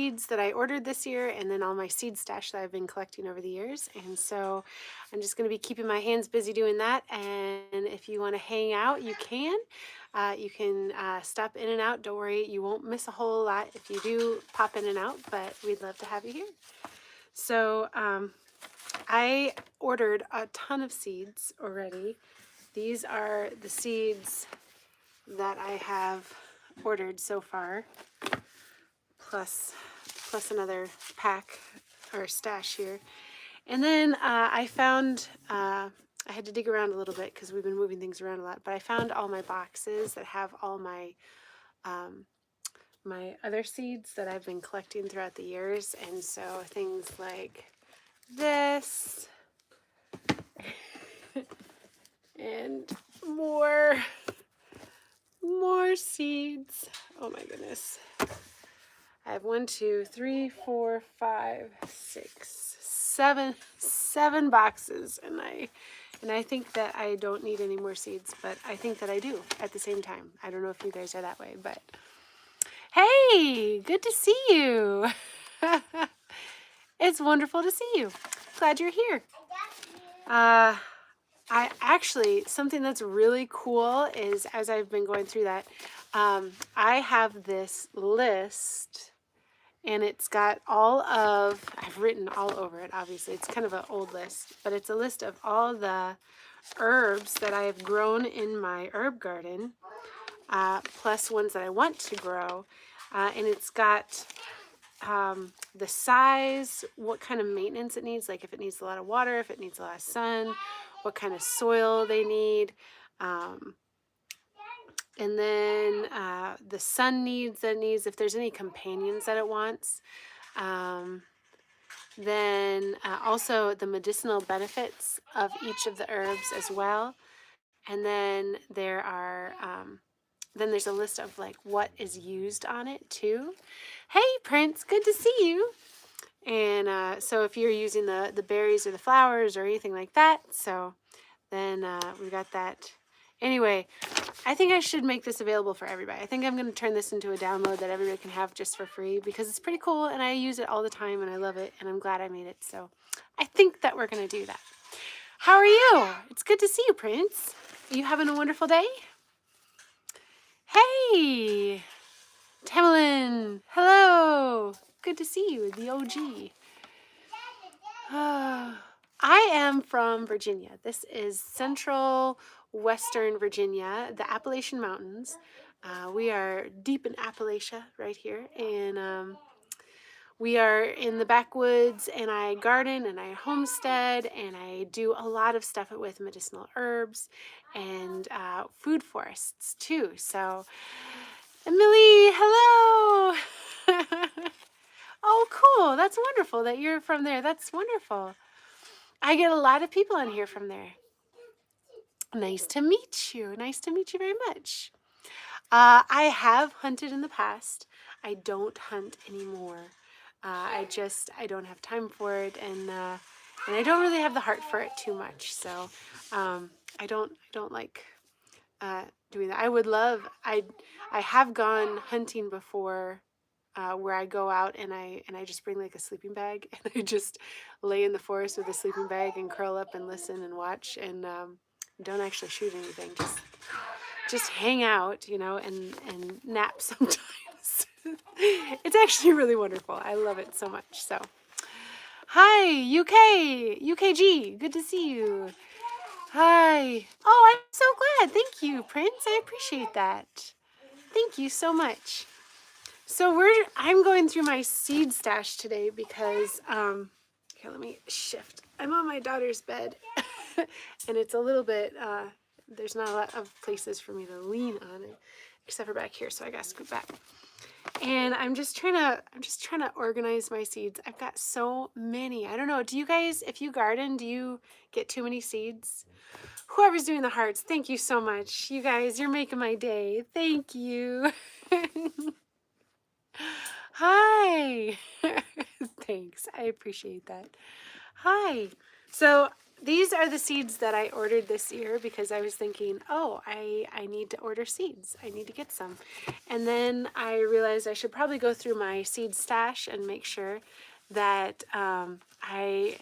seeds that I ordered this year, and then all my seed stash that I've been collecting over the years. And so I'm just going to be keeping my hands busy doing that. And if you want to hang out, you can. You can stop in and out. Don't worry, you won't miss a whole lot if you do pop in and out, but we'd love to have you here. So I ordered a ton of seeds already. These are the seeds that I have ordered so far, plus another pack or stash here. And then I found, I had to dig around a little bit because we've been moving things around a lot, but I found all my boxes that have all my my other seeds that I've been collecting throughout the years. And so things like this and more seeds. Oh my goodness. I have 1, 2, 3, 4, 5, 6, 7 boxes, and I think that I don't need any more seeds, but I think that I do at the same time. I don't know if you guys are that way, but hey, good to see you. It's wonderful to see you. Glad you're here. I actually, something that's really cool is, as I've been going through that, I have this list, and it's got all of, I've written all over it, obviously. It's kind of an old list, but it's a list of all the herbs that I have grown in my herb garden, plus ones that I want to grow. And it's got the size, what kind of maintenance it needs, like if it needs a lot of water, if it needs a lot of sun, what kind of soil they need. And then the sun needs, if there's any companions that it wants. Then also the medicinal benefits of each of the herbs as well. And then there are, then there's a list of like what is used on it too. Hey Prince, good to see you. And so if you're using the berries or the flowers or anything like that, so then we got that. Anyway, I think I should make this available for everybody. I think I'm going to turn this into a download that everybody can have just for free because it's pretty cool and I use it all the time and I love it and I'm glad I made it. So I think that we're going to do that. How are you? It's good to see you, Prince. Are you having a wonderful day? Hey, Tamerlane. Hello. Good to see you, the OG. I am from Virginia. This is central western Virginia, the Appalachian Mountains. We are deep in Appalachia right here, and we are in the backwoods, and I garden and I homestead and I do a lot of stuff with medicinal herbs and food forests too. So, Emily, hello. Oh, cool. That's wonderful that you're from there. That's wonderful. I get a lot of people in here from there. Nice to meet you. Nice to meet you very much. I have hunted in the past. I don't hunt anymore. I don't have time for it, and I don't really have the heart for it too much. So I don't like doing that. I would love. I have gone hunting before. Where I go out and I just bring like a sleeping bag and I just lay in the forest with a sleeping bag and curl up and listen and watch and don't actually shoot anything. Just hang out, you know, and nap sometimes. It's actually really wonderful. I love it so much. So, hi UKG. Good to see you. Hi. Oh, I'm so glad. Thank you, Prince. I appreciate that. Thank you so much. So I'm going through my seed stash today because, here, let me shift. I'm on my daughter's bed and it's a little bit, there's not a lot of places for me to lean on it, except for back here. So I gotta scoot back. And I'm just trying to organize my seeds. I've got so many. I don't know. Do you guys, if you garden, do you get too many seeds? Whoever's doing the hearts, thank you so much. You guys, you're making my day. Thank you. Hi. Thanks. I appreciate that. Hi. So these are the seeds that I ordered this year because I was thinking, oh, I need to order seeds. I need to get some. And then I realized I should probably go through my seed stash and make sure that hi,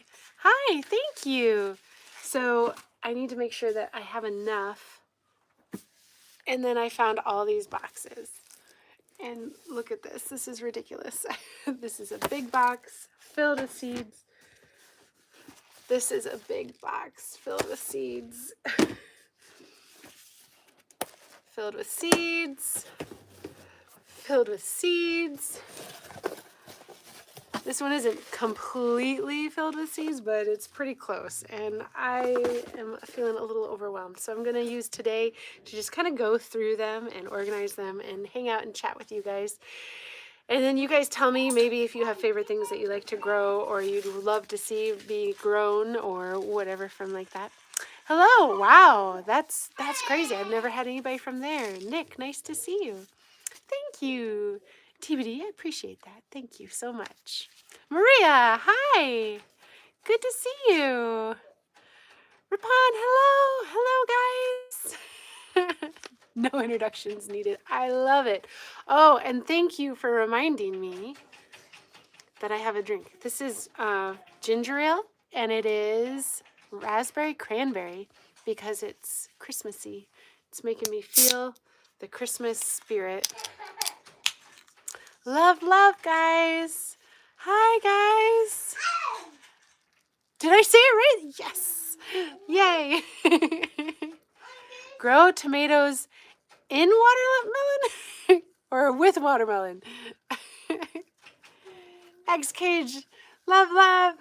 thank you. So I need to make sure that I have enough. And then I found all these boxes. And look at this. This is ridiculous. This is a big box filled with seeds. This is a big box filled with seeds. Filled with seeds. Filled with seeds. This one isn't completely filled with seeds, but it's pretty close. And I am feeling a little overwhelmed. So I'm going to use today to just kind of go through them and organize them and hang out and chat with you guys. And then you guys tell me maybe if you have favorite things that you like to grow or you'd love to see be grown or whatever from like that. Hello, wow, that's crazy. I've never had anybody from there. Nick, nice to see you. Thank you. TBD, I appreciate that. Thank you so much. Maria, hi. Good to see you. Rapon, hello. Hello, guys. No introductions needed. I love it. Oh, and thank you for reminding me that I have a drink. This is ginger ale, and it is raspberry cranberry because it's Christmassy. It's making me feel the Christmas spirit. Love, love, guys. Hi, guys. Did I say it right? Yes. Yay. Grow tomatoes in watermelon or with watermelon? Eggs cage. Love, love.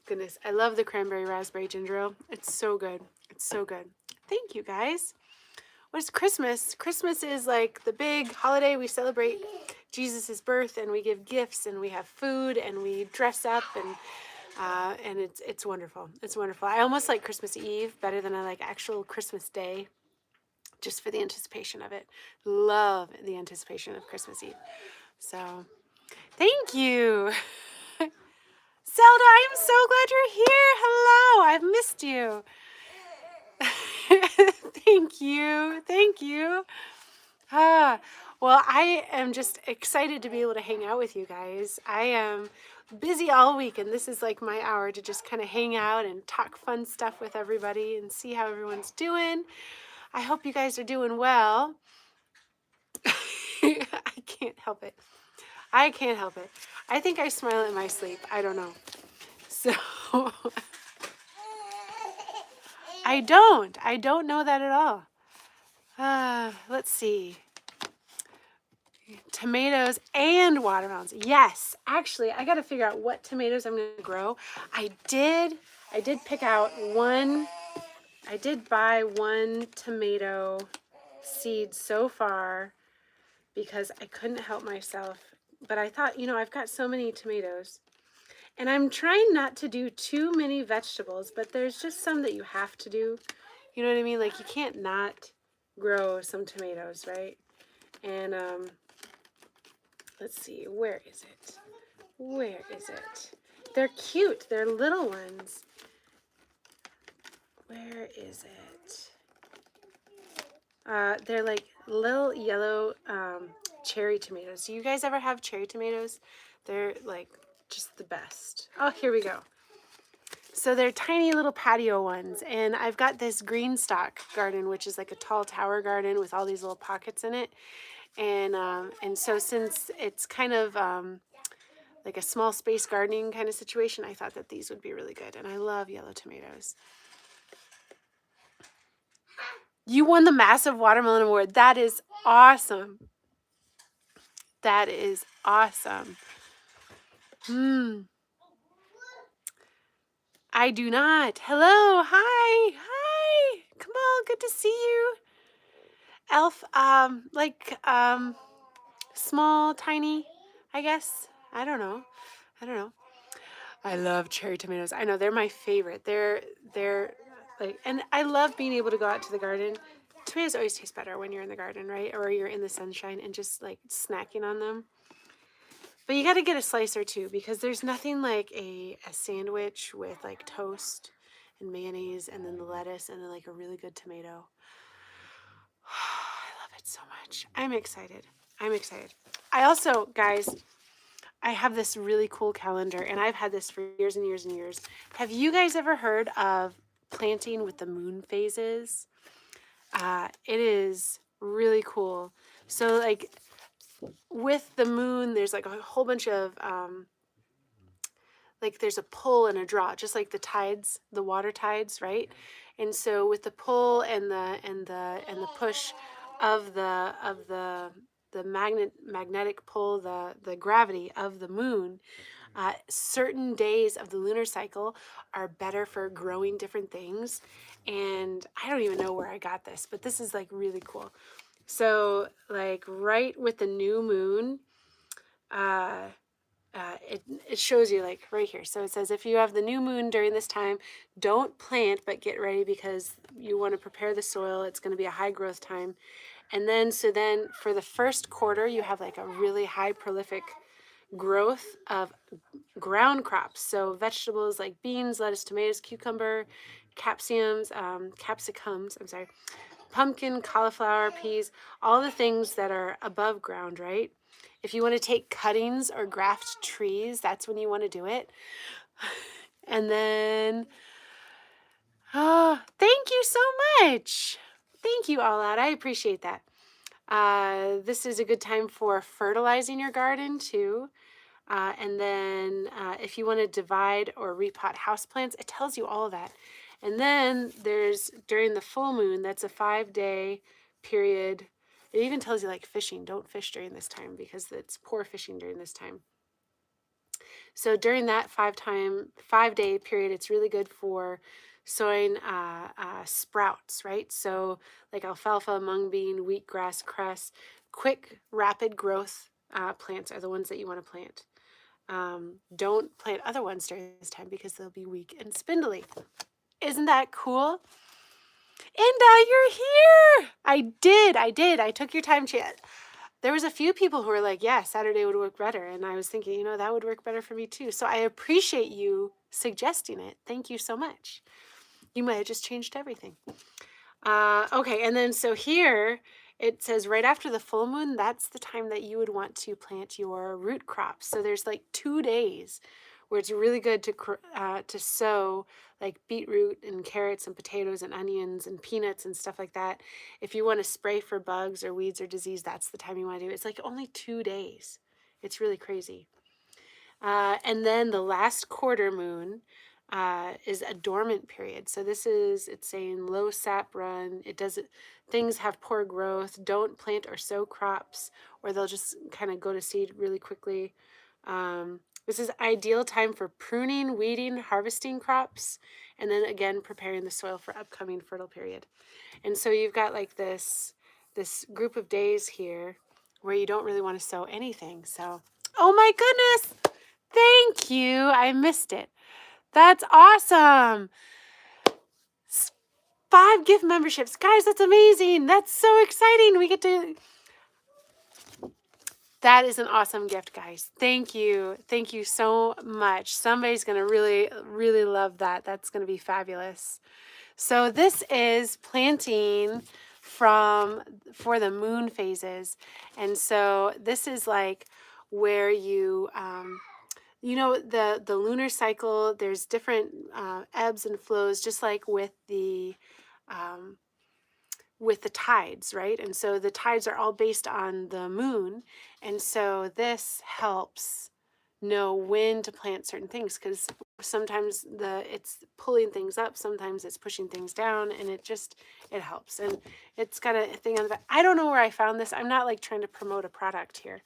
Goodness, I love the cranberry raspberry ginger ale. It's so good. It's so good. Thank you, guys. What's Christmas? Christmas is like the big holiday. We celebrate Jesus' birth and we give gifts and we have food and we dress up and it's wonderful. It's wonderful. I almost like Christmas Eve better than I like actual Christmas Day, just for the anticipation of it. Love the anticipation of Christmas Eve. So, thank you. Zelda, I'm so glad you're here. Hello, I've missed you. Thank you. Thank you. Well, I am just excited to be able to hang out with you guys. I am busy all week, and this is like my hour to just kind of hang out and talk fun stuff with everybody and see how everyone's doing. I hope you guys are doing well. I can't help it. I can't help it. I think I smile in my sleep. I don't know. So I don't know that at all. Let's see. Tomatoes and watermelons. Yes, actually, I got to figure out what tomatoes I'm going to grow. I did pick out one. I did buy one tomato seed so far because I couldn't help myself. But I thought, I've got so many tomatoes. And I'm trying not to do too many vegetables, but there's just some that you have to do. You know what I mean? Like you can't not grow some tomatoes, right? And let's see, where is it? Where is it? They're cute. They're little ones. Where is it? They're like little yellow cherry tomatoes. Do you guys ever have cherry tomatoes? They're like just the best. Oh, here we go. So they're tiny little patio ones, and I've got this green stock garden, which is like a tall tower garden with all these little pockets in it. And so since it's kind of like a small space gardening kind of situation, I thought that these would be really good. And I love yellow tomatoes. You won the massive watermelon award. That is awesome. That is awesome. I do not. Hello. Hi. Hi. Come on. Good to see you. Elf, small, tiny, I guess. I don't know. I love cherry tomatoes. I know they're my favorite. They're like, and I love being able to go out to the garden tomatoes always taste better when you're in the garden, right? Or you're in the sunshine and just like snacking on them. But you got to get a slice or two because there's nothing like a sandwich with like toast and mayonnaise and then the lettuce and then like a really good tomato. I love it so much. I'm excited. I'm excited. I also, guys, I have this really cool calendar and I've had this for years and years and years. Have you guys ever heard of planting with the moon phases? It is really cool. So like with the moon, there's like a whole bunch of like there's a pull and a draw, just like the tides, the water tides, right? And so with the pull and the push of the magnetic pull, the gravity of the moon, certain days of the lunar cycle are better for growing different things. And I don't even know where I got this, but this is like really cool. So like right with the new moon, it shows you like right here. So it says if you have the new moon during this time, don't plant, but get ready because you want to prepare the soil. It's going to be a high growth time. And then, so then for the first quarter, you have like a really high prolific growth of ground crops. So vegetables like beans, lettuce, tomatoes, cucumber, capsicums, pumpkin, cauliflower, peas, all the things that are above ground, right? If you want to take cuttings or graft trees, that's when you want to do it. And then, oh, thank you so much. Thank you all out. I appreciate that. This is a good time for fertilizing your garden too. And then if you want to divide or repot houseplants, it tells you all of that. And then there's during the full moon, that's a 5-day period. It even tells you like fishing. Don't fish during this time because it's poor fishing during this time. So during that 5-day period, it's really good for sowing sprouts, right? So like alfalfa, mung bean, wheatgrass, cress, quick, rapid growth plants are the ones that you want to plant. Don't plant other ones during this time because they'll be weak and spindly. Isn't that cool? And you're here. I did. I took your time, chat. There was a few people who were like, yeah, Saturday would work better. And I was thinking, that would work better for me too. So I appreciate you suggesting it. Thank you so much. You might have just changed everything. Okay, and then so here it says right after the full moon, that's the time that you would want to plant your root crops. So there's like 2 days where it's really good to sow like beetroot and carrots and potatoes and onions and peanuts and stuff like that. If you want to spray for bugs or weeds or disease, that's the time you want to do it. It's like only 2 days. It's really crazy. And then the last quarter moon is a dormant period. So it's saying low sap run. Things have poor growth. Don't plant or sow crops or they'll just kind of go to seed really quickly. This is ideal time for pruning, weeding, harvesting crops, and then again, preparing the soil for upcoming fertile period. And so you've got like this group of days here where you don't really want to sow anything. So, oh my goodness. Thank you. I missed it. That's awesome. 5 gift memberships. Guys, that's amazing. That's so exciting. That is an awesome gift, guys. Thank you. Thank you so much. Somebody's going to really, really love that. That's going to be fabulous. So this is planting for the moon phases. And so this is like where you, the lunar cycle, there's different ebbs and flows, just like with the tides, right? And so the tides are all based on the moon. And so this helps know when to plant certain things because sometimes it's pulling things up, sometimes it's pushing things down, and it helps. And it's got a thing on the back. I don't know where I found this. I'm not like trying to promote a product here.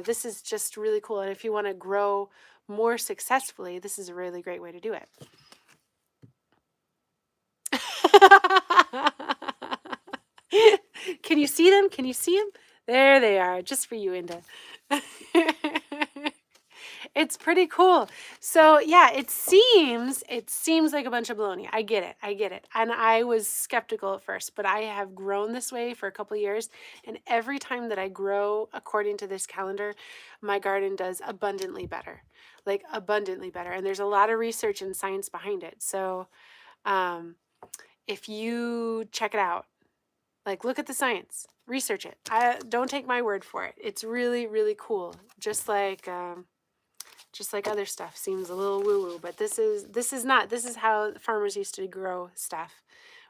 This is just really cool. And if you want to grow more successfully, this is a really great way to do it. Can you see them? Can you see them? There they are, just for you, Inda. It's pretty cool. So yeah, it seems like a bunch of baloney. I get it. And I was skeptical at first, but I have grown this way for a couple of years, and every time that I grow according to this calendar, my garden does abundantly better. Like abundantly better. And there's a lot of research and science behind it. So if you check it out, like look at the science, research it. Don't take my word for it. It's really, really cool. Just like other stuff seems a little woo-woo, but this is not. This is how farmers used to grow stuff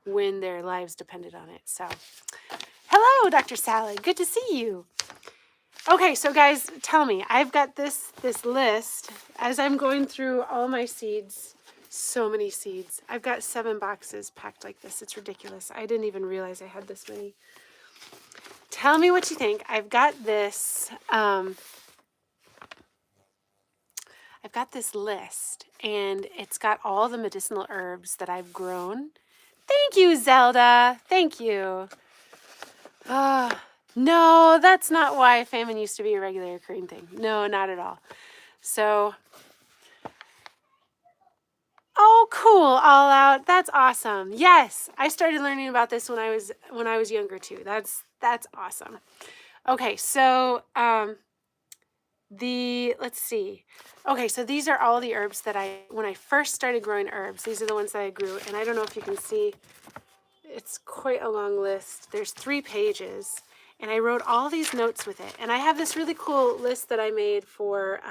when their lives depended on it. So, hello, Dr. Salad. Good to see you. Okay, so guys, tell me. I've got this list as I'm going through all my seeds. So many seeds. I've got 7 boxes packed like this. It's ridiculous. I didn't even realize I had this many. Tell me what you think. I've got this list, and it's got all the medicinal herbs that I've grown. Thank you, Zelda. Thank you. No, that's not why famine used to be a regular occurring thing. No, not at all. So, oh, cool, all out. That's awesome. Yes, I started learning about this when I was younger too. That's awesome. Okay, so let's see. Okay, so these are all the herbs that when I first started growing herbs, these are the ones that I grew. And I don't know if you can see, it's quite a long list. There's 3 pages, and I wrote all these notes with it. And I have this really cool list that I made for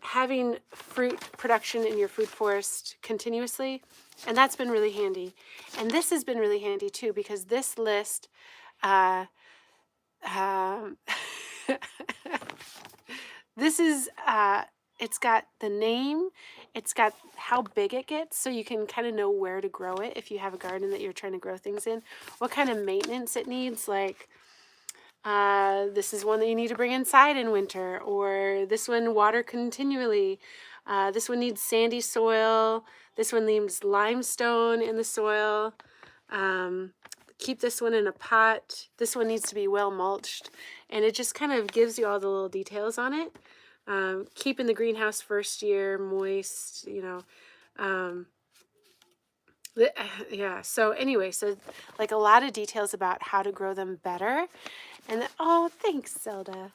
having fruit production in your food forest continuously. And that's been really handy. And this has been really handy too, because this list, this is, it's got the name, it's got how big it gets, so you can kind of know where to grow it if you have a garden that you're trying to grow things in, what kind of maintenance it needs, like this is one that you need to bring inside in winter, or this one water continually, this one needs sandy soil, this one needs limestone in the soil, keep this one in a pot, this one needs to be well mulched, and it just kind of gives you all the little details on it. Keep in the greenhouse first year, moist, yeah, so anyway, so like a lot of details about how to grow them better. And oh, thanks, Zelda.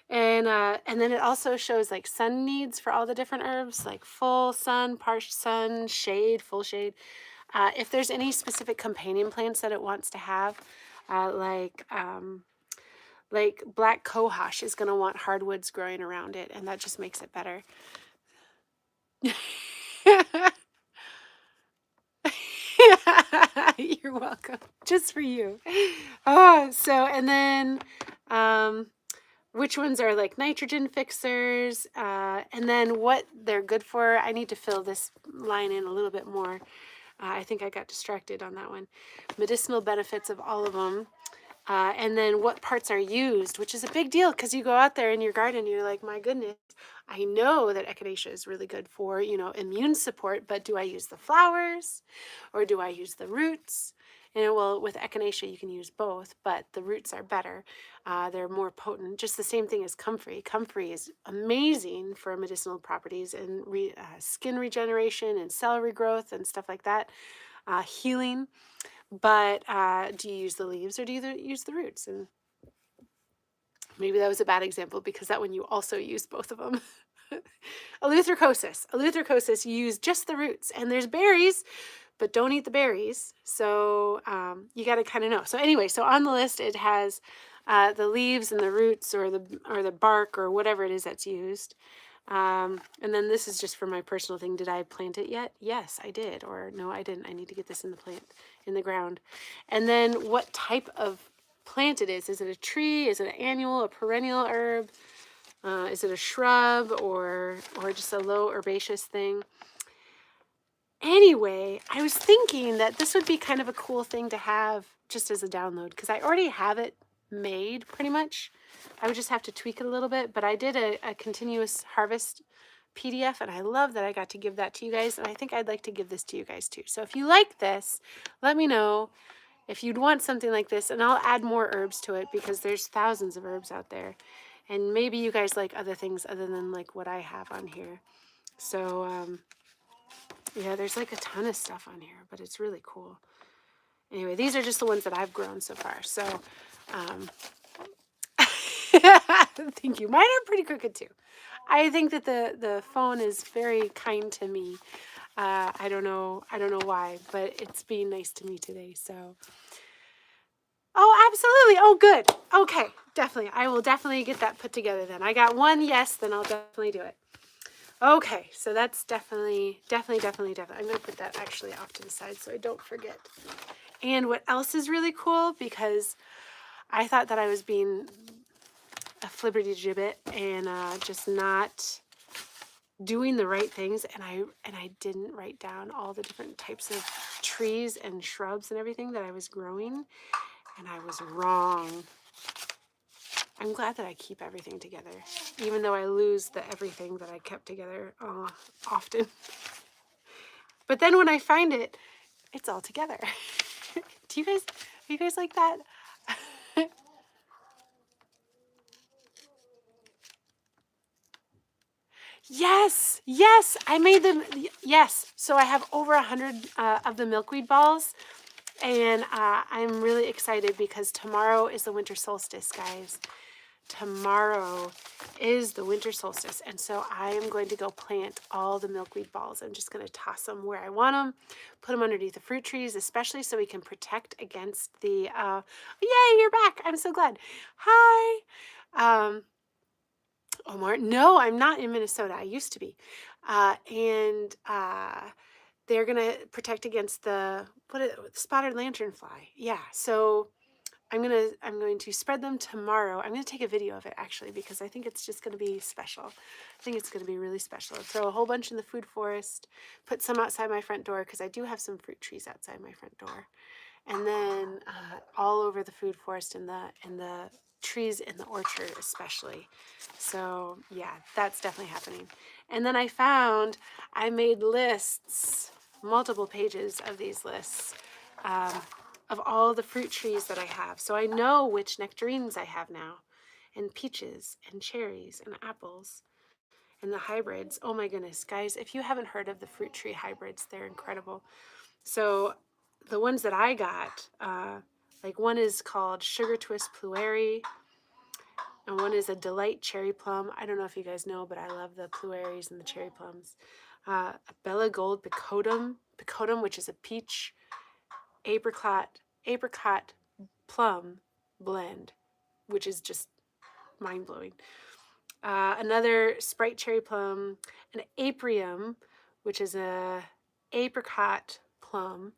And then it also shows like sun needs for all the different herbs, like full sun, partial sun, shade, full shade. If there's any specific companion plants that it wants to have, like black cohosh is going to want hardwoods growing around it, and that just makes it better. You're welcome. Just for you. Oh, so, and then which ones are like nitrogen fixers, and then what they're good for. I need to fill this line in a little bit more. I think I got distracted on that one. Medicinal benefits of all of them. And then what parts are used, which is a big deal, because you go out there in your garden and you're like, my goodness, I know that echinacea is really good for, immune support, but do I use the flowers or do I use the roots? And well, with echinacea, you can use both, but the roots are better. They're more potent. Just the same thing as comfrey. Comfrey is amazing for medicinal properties and skin regeneration and cell regrowth and stuff like that, healing. But do you use the leaves or do you use the roots? And maybe that was a bad example, because that one you also use both of them. Eleutherocosis, you use just the roots. And there's berries, but don't eat the berries. So you got to kind of know. So anyway, so on the list it has the leaves and the roots or the bark or whatever it is that's used. And then this is just for my personal thing. Did I plant it yet? Yes, I did. Or no, I didn't. I need to get this in the ground. And then what type of plant it is. Is it a tree? Is it an annual, a perennial herb? Is it a shrub or just a low herbaceous thing? Anyway, I was thinking that this would be kind of a cool thing to have just as a download, because I already have it made pretty much. I would just have to tweak it a little bit, but I did a continuous harvest PDF, and I love that I got to give that to you guys, and I think I'd like to give this to you guys too. So if you like this, let me know if you'd want something like this, and I'll add more herbs to it, because there's thousands of herbs out there. And maybe you guys like other things other than like what I have on here. So, yeah, there's like a ton of stuff on here, but it's really cool. Anyway, these are just the ones that I've grown so far. So, thank you. Mine are pretty crooked too. I think that the phone is very kind to me. I don't know why, but it's being nice to me today. So, oh, absolutely. Oh, good. Okay, definitely. I will definitely get that put together then. I got one yes, then I'll definitely do it. Okay, so that's definitely. I'm going to put that actually off to the side so I don't forget. And what else is really cool, because I thought that I was being a flibberty gibbet and just not doing the right things, and I didn't write down all the different types of trees and shrubs and everything that I was growing, and I was wrong. I'm glad that I keep everything together, even though I lose the everything that I kept together often. But then when I find it, it's all together. Are you guys like that? Yes, I made them. Yes, so I have over 100 of the milkweed balls, and I'm really excited because tomorrow is the winter solstice, guys. Tomorrow is the winter solstice, and so I am going to go plant all the milkweed balls. I'm just going to toss them where I want them, put them underneath the fruit trees, especially so we can protect against the. Yay, you're back! I'm so glad. Hi. Omar, no, I'm not in Minnesota. I used to be. And they're going to protect against the spotted lanternfly. Yeah. So I'm going to spread them tomorrow. I'm going to take a video of it actually, because I think it's just going to be special. I think it's going to be really special. I'll throw a whole bunch in the food forest, put some outside my front door, because I do have some fruit trees outside my front door. And then all over the food forest and the trees in the orchard especially. So yeah, that's definitely happening. And then I made lists, multiple pages of these lists of all the fruit trees that I have. So I know which nectarines I have now, and peaches and cherries and apples and the hybrids. Oh my goodness, guys, if you haven't heard of the fruit tree hybrids, they're incredible. So the ones that I got, like one is called Sugar Twist Plueri, and one is a Delight Cherry Plum. I don't know if you guys know, but I love the Plueris and the cherry plums. A Bella Gold Picotum, which is a peach apricot plum blend, which is just mind-blowing. Another Sprite Cherry Plum, an Aprium, which is a apricot plum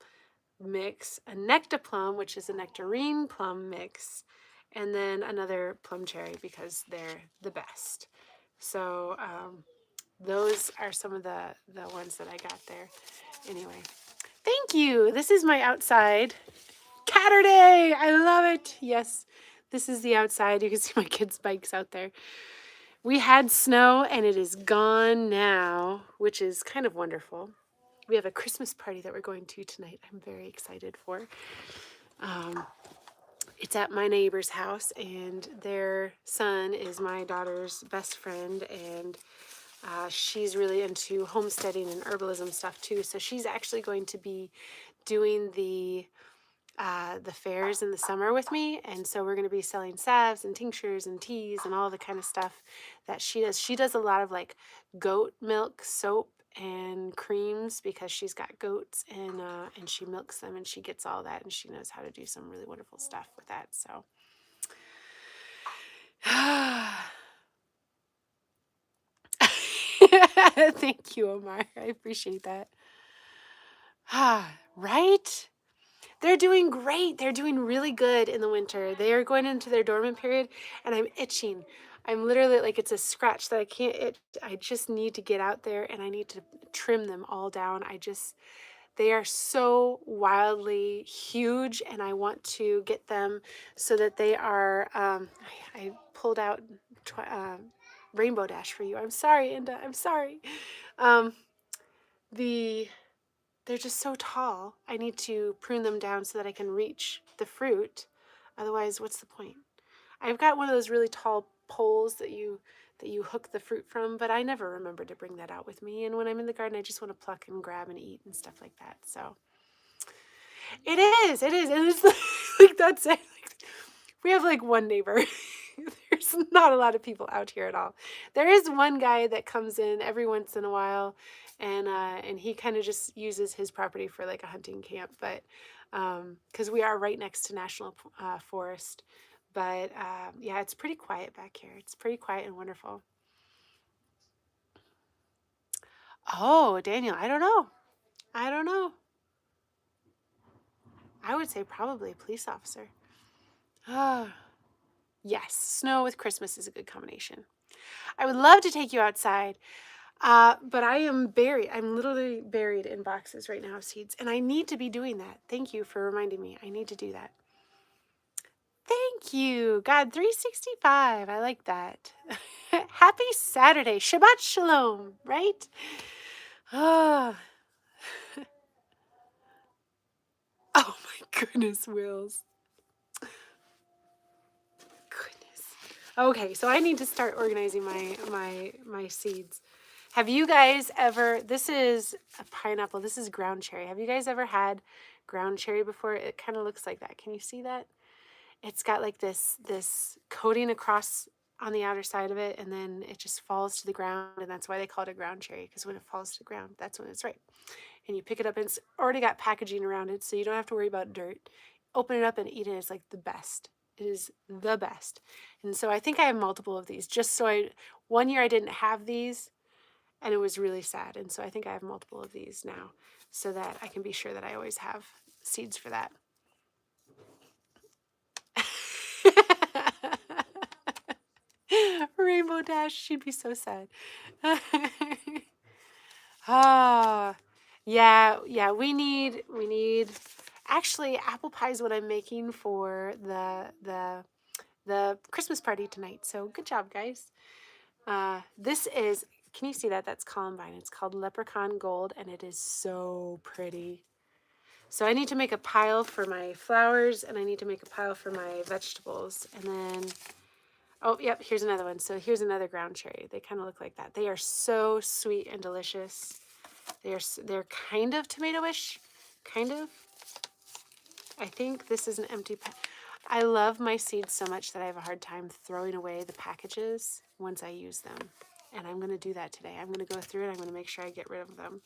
mix, a Nectaplum, which is a nectarine plum mix, and then another plum cherry, because they're the best. So those are some of the ones that I got there. Anyway, thank you. This is my outside. Catterday! I love it. Yes, this is the outside. You can see my kids' bikes out there. We had snow and it is gone now, which is kind of wonderful. We have a Christmas party that we're going to tonight. I'm very excited for. It's at my neighbor's house, and their son is my daughter's best friend, and she's really into homesteading and herbalism stuff too. So she's actually going to be doing the fairs in the summer with me, and so we're going to be selling salves and tinctures and teas and all the kind of stuff that she does. She does a lot of like goat milk soap and creams, because she's got goats, and she milks them, and she gets all that, and she knows how to do some really wonderful stuff with that. So thank you, Omar. I appreciate that. Right? They're doing great. They're doing really good in the winter. They are going into their dormant period, and I'm itching. I'm literally like, it's a scratch that I can't itch. I just need to get out there, and I need to trim them all down. They are so wildly huge, and I want to get them so that they are, I pulled out Rainbow Dash for you. I'm sorry, Inda. I'm sorry. They're just so tall. I need to prune them down so that I can reach the fruit. Otherwise, what's the point? I've got one of those really tall poles that you hook the fruit from, but I never remember to bring that out with me. And when I'm in the garden, I just want to pluck and grab and eat and stuff like that. So it is, and it's like that's it. We have like one neighbor. There's not a lot of people out here at all. There is one guy that comes in every once in a while, and he kind of just uses his property for like a hunting camp, but because we are right next to national forest. But yeah, it's pretty quiet back here. It's pretty quiet and wonderful. Oh, Daniel, I don't know. I don't know. I would say probably a police officer. Ah, yes, snow with Christmas is a good combination. I would love to take you outside, but I am buried. I'm literally buried in boxes right now of seeds, and I need to be doing that. Thank you for reminding me. I need to do that. Thank you, God 365. I like that. Happy Saturday. Shabbat Shalom, right? Ah. Oh my goodness, Wills. Goodness. Okay, so I need to start organizing my seeds. Have you guys ever, this is a pineapple, this is ground cherry. Have you guys ever had ground cherry before? It kind of looks like that. Can you see that? It's got like this coating across on the outer side of it, and then it just falls to the ground, and that's why they call it a ground cherry, because when it falls to the ground, that's when it's ripe. And you pick it up, and it's already got packaging around it, so you don't have to worry about dirt. Open it up and eat it. It's like the best. It is the best. And so I think I have multiple of these. One year I didn't have these, and it was really sad. And so I think I have multiple of these now, so that I can be sure that I always have seeds for that. Rainbow Dash, she'd be so sad. Ah, yeah, we need actually apple pie is what I'm making for the Christmas party tonight. So good job, guys. This is, can you see that? That's columbine. It's called Leprechaun Gold, and it is so pretty. So I need to make a pile for my flowers, and I need to make a pile for my vegetables. And then, oh, yep, here's another one. So here's another ground cherry. They kind of look like that. They are so sweet and delicious. They're kind of tomato-ish, kind of. I think this is an empty pack. I love my seeds so much that I have a hard time throwing away the packages once I use them. And I'm going to do that today. I'm going to go through it. I'm going to make sure I get rid of them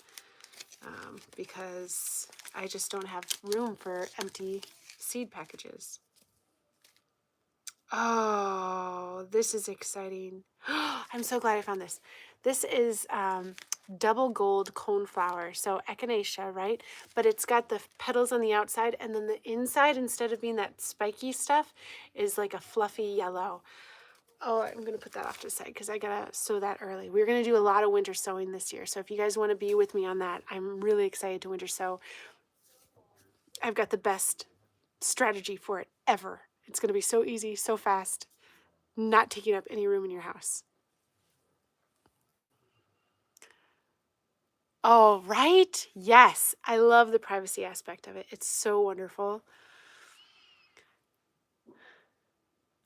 because I just don't have room for empty seed packages. Oh, this is exciting. I'm so glad I found this. This is double gold coneflower. So echinacea, right? But it's got the petals on the outside, and then the inside, instead of being that spiky stuff, is like a fluffy yellow. Oh, I'm going to put that off to the side because I got to sow that early. We're going to do a lot of winter sowing this year. So if you guys want to be with me on that, I'm really excited to winter sow. I've got the best strategy for it ever. It's going to be so easy, so fast, not taking up any room in your house. Oh, right? Yes. I love the privacy aspect of it. It's so wonderful.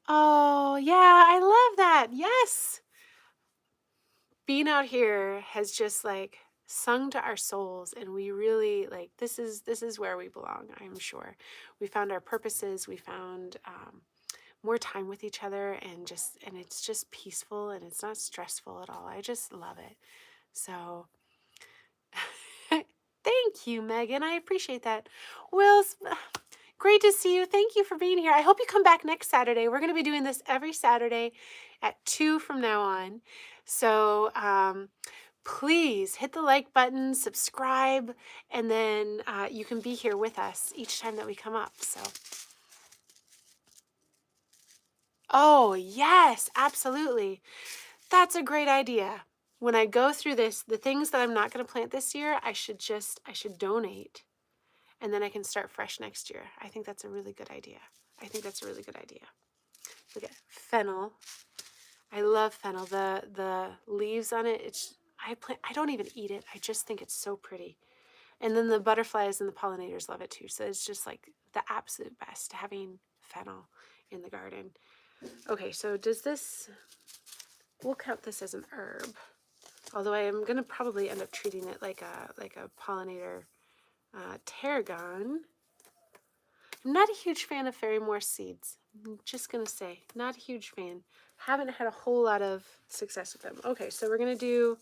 Oh, yeah, I love that. Yes. Being out here has just like sung to our souls, and we really like this is where we belong, I'm sure. We found our purposes, we found more time with each other, and it's just peaceful, and it's not stressful at all. I just love it. So thank you, Megan. I appreciate that. Will, great to see you. Thank you for being here. I hope you come back next Saturday. We're going to be doing this every Saturday at 2 from now on. So please hit the like button, subscribe, and then you can be here with us each time that we come up. So, oh, yes, absolutely. That's a great idea. When I go through this, the things that I'm not going to plant this year, I should donate, and then I can start fresh next year. I think that's a really good idea. Look at fennel. I love fennel. The leaves on it, I don't even eat it. I just think it's so pretty. And then the butterflies and the pollinators love it too. So it's just like the absolute best having fennel in the garden. Okay, so does this, we'll count this as an herb. Although I am going to probably end up treating it like a pollinator tarragon. I'm not a huge fan of fairy morse seeds. I'm just going to say, not a huge fan. Haven't had a whole lot of success with them. Okay, so we're going to do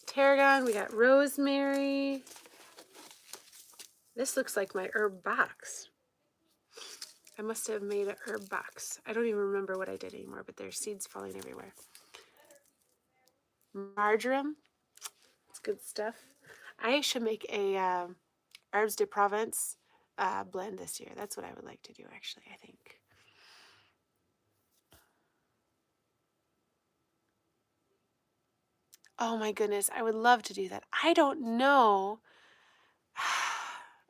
tarragon. We got rosemary. This looks like my herb box. I must have made an herb box. I don't even remember what I did anymore, but there's seeds falling everywhere. Marjoram. It's good stuff. I should make a herbs de Provence blend this year. That's what I would like to do, actually, I think. Oh my goodness, I would love to do that. I don't know.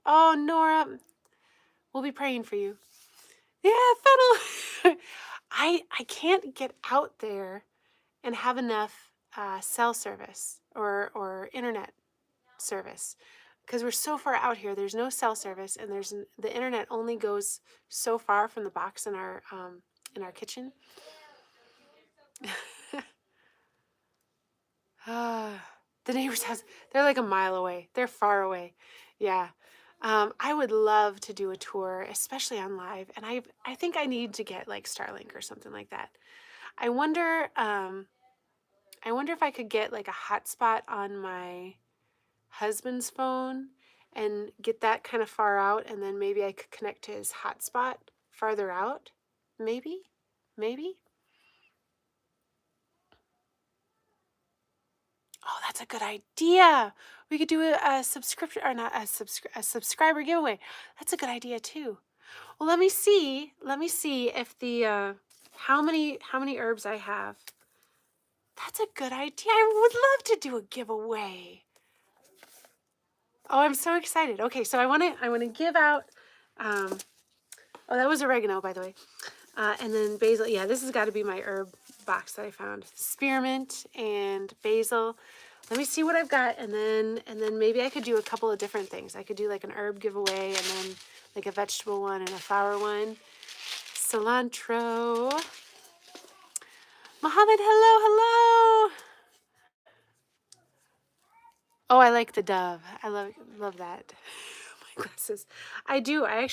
Oh, Nora, we'll be praying for you. Yeah, fennel. I can't get out there and have enough cell service or internet service because we're so far out here. There's no cell service, and the internet only goes so far from the box in our kitchen. The neighbor's house, they're like a mile away. They're far away. Yeah. I would love to do a tour, especially on live. And I think I need to get like Starlink or something like that. I wonder if I could get like a hotspot on my husband's phone and get that kind of far out, and then maybe I could connect to his hotspot farther out. Maybe. Oh, that's a good idea. We could do a subscription, or not a subscriber giveaway. That's a good idea too. Well, let me see. If the how many herbs I have. That's a good idea. I would love to do a giveaway. Oh, I'm so excited. Okay, so I want to give out. Oh, that was oregano, by the way. And then basil. Yeah, this has got to be my herb box that I found. Spearmint and basil. Let me see what I've got, and then maybe I could do a couple of different things. I could do like an herb giveaway, and then like a vegetable one and a flower one. Cilantro. Mohammed, hello. Oh, I like the dove. I love that. My glasses. I do. I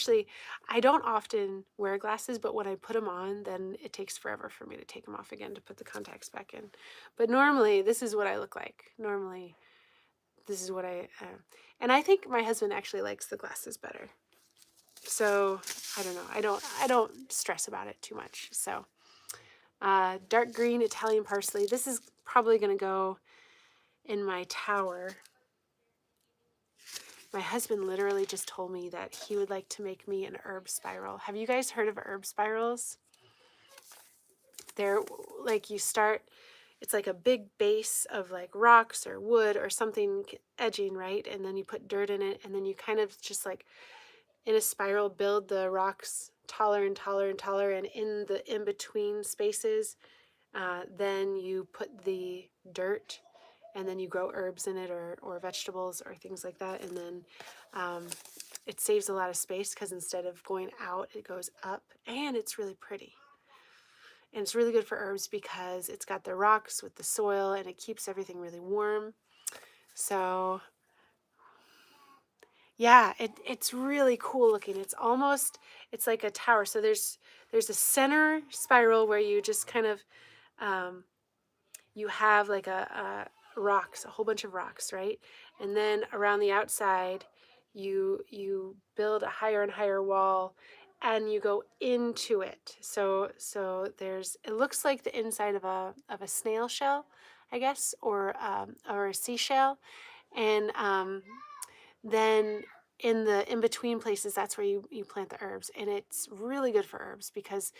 don't often wear glasses, but when I put them on, then it takes forever for me to take them off again to put the contacts back in. But normally, this is what I look like. Normally, this is what and I think my husband actually likes the glasses better. So I don't know. I don't stress about it too much. So dark green Italian parsley. This is probably going to go in my tower. My husband literally just told me that he would like to make me an herb spiral. Have you guys heard of herb spirals? They're like it's like a big base of like rocks or wood or something edging, right? And then you put dirt in it, and then you kind of just like in a spiral build the rocks taller and taller and taller, and in the in-between spaces, then you put the dirt, and then you grow herbs in it or vegetables or things like that. And then it saves a lot of space because instead of going out, it goes up, and it's really pretty. And it's really good for herbs because it's got the rocks with the soil, and it keeps everything really warm. So yeah, it's really cool looking. It's like a tower. So there's a center spiral where you just kind of you have like a rocks, a whole bunch of rocks, right? And then around the outside, you build a higher and higher wall, and you go into it. So it looks like the inside of a snail shell, I guess, or a seashell, and then in the in-between places, that's where you plant the herbs. And it's really good for herbs because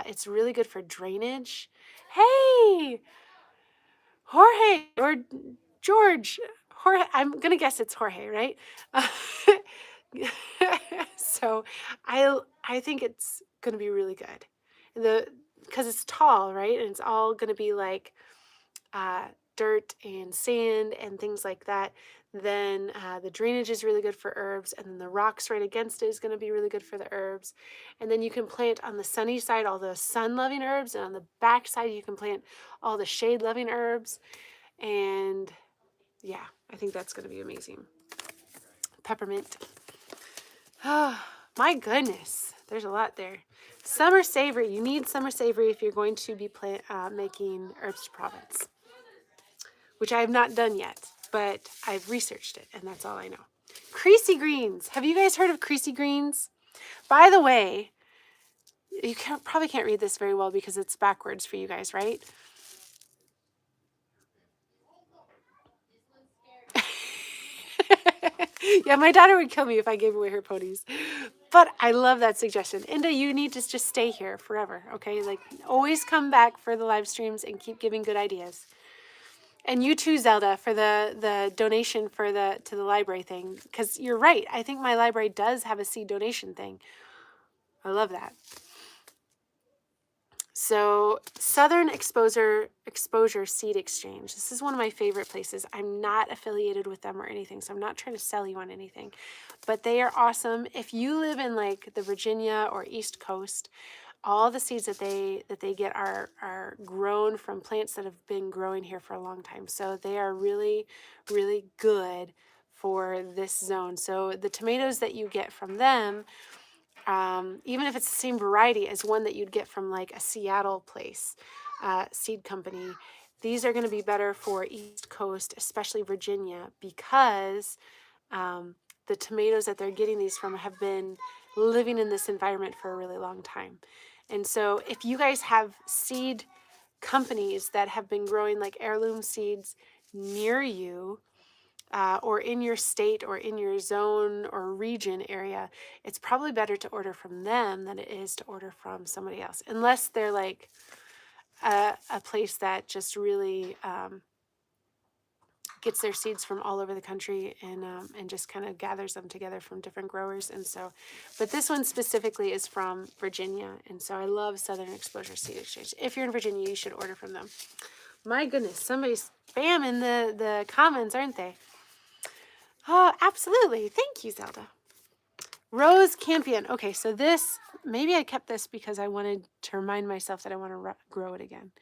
it's really good for drainage. Hey, Jorge or George. Jorge, I'm going to guess it's Jorge, right? So I think it's going to be really good. Because it's tall, right? And it's all going to be like dirt and sand and things like that. Then the drainage is really good for herbs, and then the rocks right against it is going to be really good for the herbs. And then you can plant on the sunny side all the sun-loving herbs, and on the back side you can plant all the shade-loving herbs. And yeah, I think that's going to be amazing. Peppermint. Oh, my goodness. There's a lot there. Summer savory. You need summer savory if you're going to be making herbs to Provence, which I have not done yet, but I've researched it, and that's all I know. Creasy greens. Have you guys heard of creasy greens? By the way, you probably can't read this very well because it's backwards for you guys, right? Yeah, my daughter would kill me if I gave away her ponies. But I love that suggestion. Inda, you need to just stay here forever, okay? Like, always come back for the live streams and keep giving good ideas. And you too, Zelda, for the donation for to the library thing. Because you're right. I think my library does have a seed donation thing. I love that. So Southern Exposure Seed Exchange. This is one of my favorite places. I'm not affiliated with them or anything, so I'm not trying to sell you on anything. But they are awesome. If you live in like the Virginia or East Coast, all the seeds that they get are grown from plants that have been growing here for a long time. So they are really, really good for this zone. So the tomatoes that you get from them, even if it's the same variety as one that you'd get from like a Seattle place, seed company, these are going to be better for East Coast, especially Virginia, because the tomatoes that they're getting these from have been living in this environment for a really long time. And so if you guys have seed companies that have been growing like heirloom seeds near you, or in your state or in your zone or region area, it's probably better to order from them than it is to order from somebody else, unless they're like a place that just really gets their seeds from all over the country and just kind of gathers them together from different growers. And so, but this one specifically is from Virginia, and so I love Southern Exposure Seed Exchange. If you're in Virginia, you should order from them. My goodness, somebody's spamming the comments, aren't they? Oh, absolutely. Thank you, Zelda. Rose Campion. Okay, so this, maybe I kept this because I wanted to remind myself that I want to grow it again.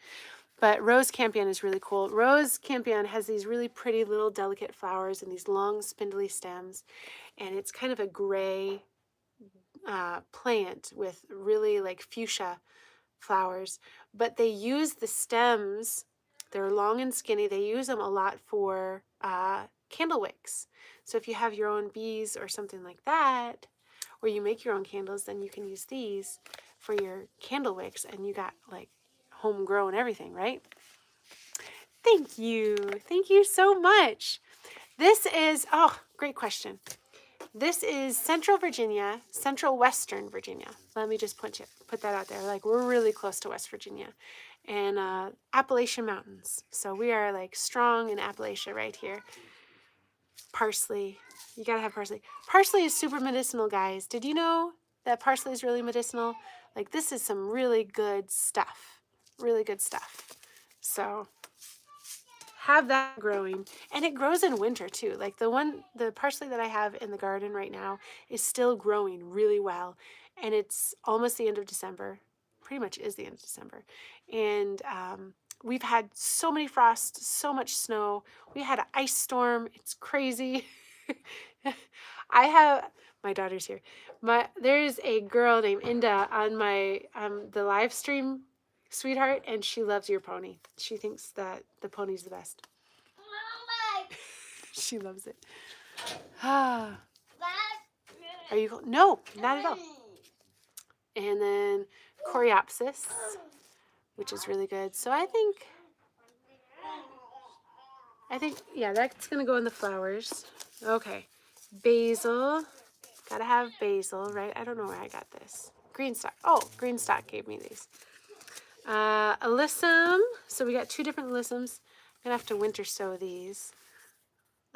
But Rose Campion is really cool. Rose Campion has these really pretty little delicate flowers and these long spindly stems. And it's kind of a gray plant with really like fuchsia flowers. But they use the stems, they're long and skinny. They use them a lot for candle wicks. So if you have your own bees or something like that, or you make your own candles, then you can use these for your candle wicks, and you got like homegrown everything, right? Thank you. Thank you so much. This is, oh, great question. This is Central Virginia, Central Western Virginia. Let me just put that out there. Like, we're really close to West Virginia and Appalachian Mountains. So we are like strong in Appalachia right here. Parsley. You gotta have parsley. Parsley is super medicinal, guys. Did you know that parsley is really medicinal? Like, this is some really good stuff. Really good stuff. So have that growing. And it grows in winter too. Like the parsley that I have in the garden right now is still growing really well. And it's almost the end of December. Pretty much is the end of December. And we've had so many frosts, so much snow. We had an ice storm. It's crazy. My daughter's here. There's a girl named Inda on the live stream, sweetheart, and she loves your pony. She thinks that the pony's the best. She loves it. Are you? No, not at all. And then Coreopsis, which is really good. So I think, yeah, that's going to go in the flowers. Okay. Basil. Gotta have basil, right? I don't know where I got this. Greenstock. Oh, Greenstock gave me these. Alyssum. So we got two different alyssums. I'm going to have to winter sow these.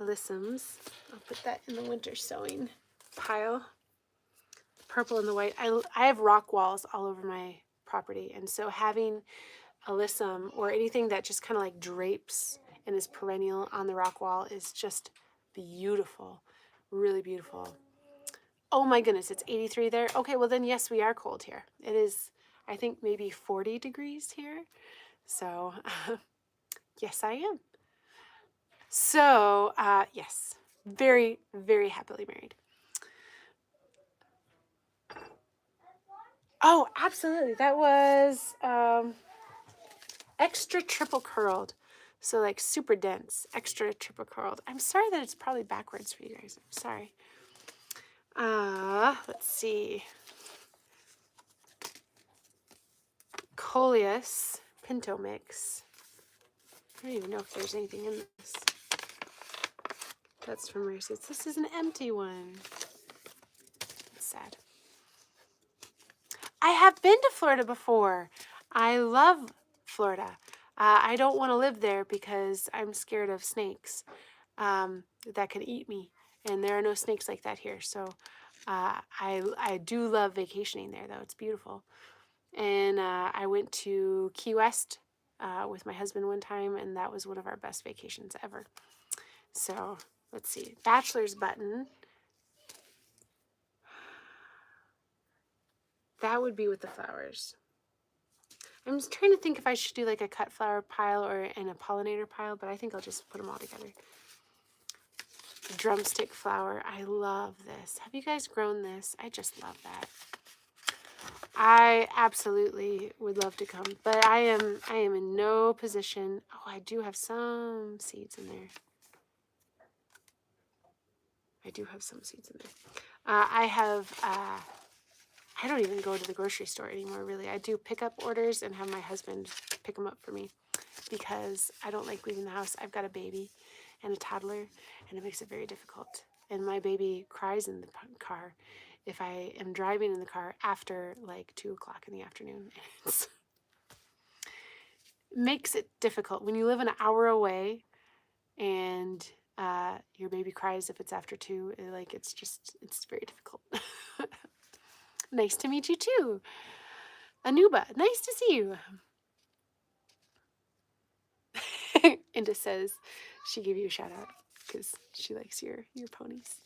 Alyssums. I'll put that in the winter sowing pile. Purple and the white. I have rock walls all over my property, and so having alyssum or anything that just kind of like drapes and is perennial on the rock wall is just beautiful, really beautiful. Oh my goodness, it's 83 there. Okay, well then yes, we are cold here. It is, I think, maybe 40 degrees here. So yes, I am. So yes, very, very happily married. Oh, absolutely. That was extra triple curled. So like super dense, extra triple curled. I'm sorry that it's probably backwards for you guys. I'm sorry. Let's see. Coleus Pinto Mix. I don't even know if there's anything in this. That's from Mercy's. This is an empty one. That's sad. I have been to Florida before. I love Florida. I don't want to live there because I'm scared of snakes that could eat me. And there are no snakes like that here. So I do love vacationing there, though. It's beautiful. And I went to Key West with my husband one time, and that was one of our best vacations ever. So let's see. Bachelor's button. That would be with the flowers. I'm just trying to think if I should do like a cut flower pile or a pollinator pile, but I think I'll just put them all together. Drumstick flower. I love this. Have you guys grown this? I just love that. I absolutely would love to come, but I am in no position. Oh, I do have some seeds in there. I do have some seeds in there. I don't even go to the grocery store anymore, really. I do pickup orders and have my husband pick them up for me because I don't like leaving the house. I've got a baby and a toddler, and it makes it very difficult. And my baby cries in the car if I am driving in the car after like 2 o'clock in the afternoon. It makes it difficult when you live an hour away and your baby cries if it's after 2. It's very difficult. Nice to meet you too. Anuba, nice to see you. Inda says she gave you a shout out because she likes your ponies.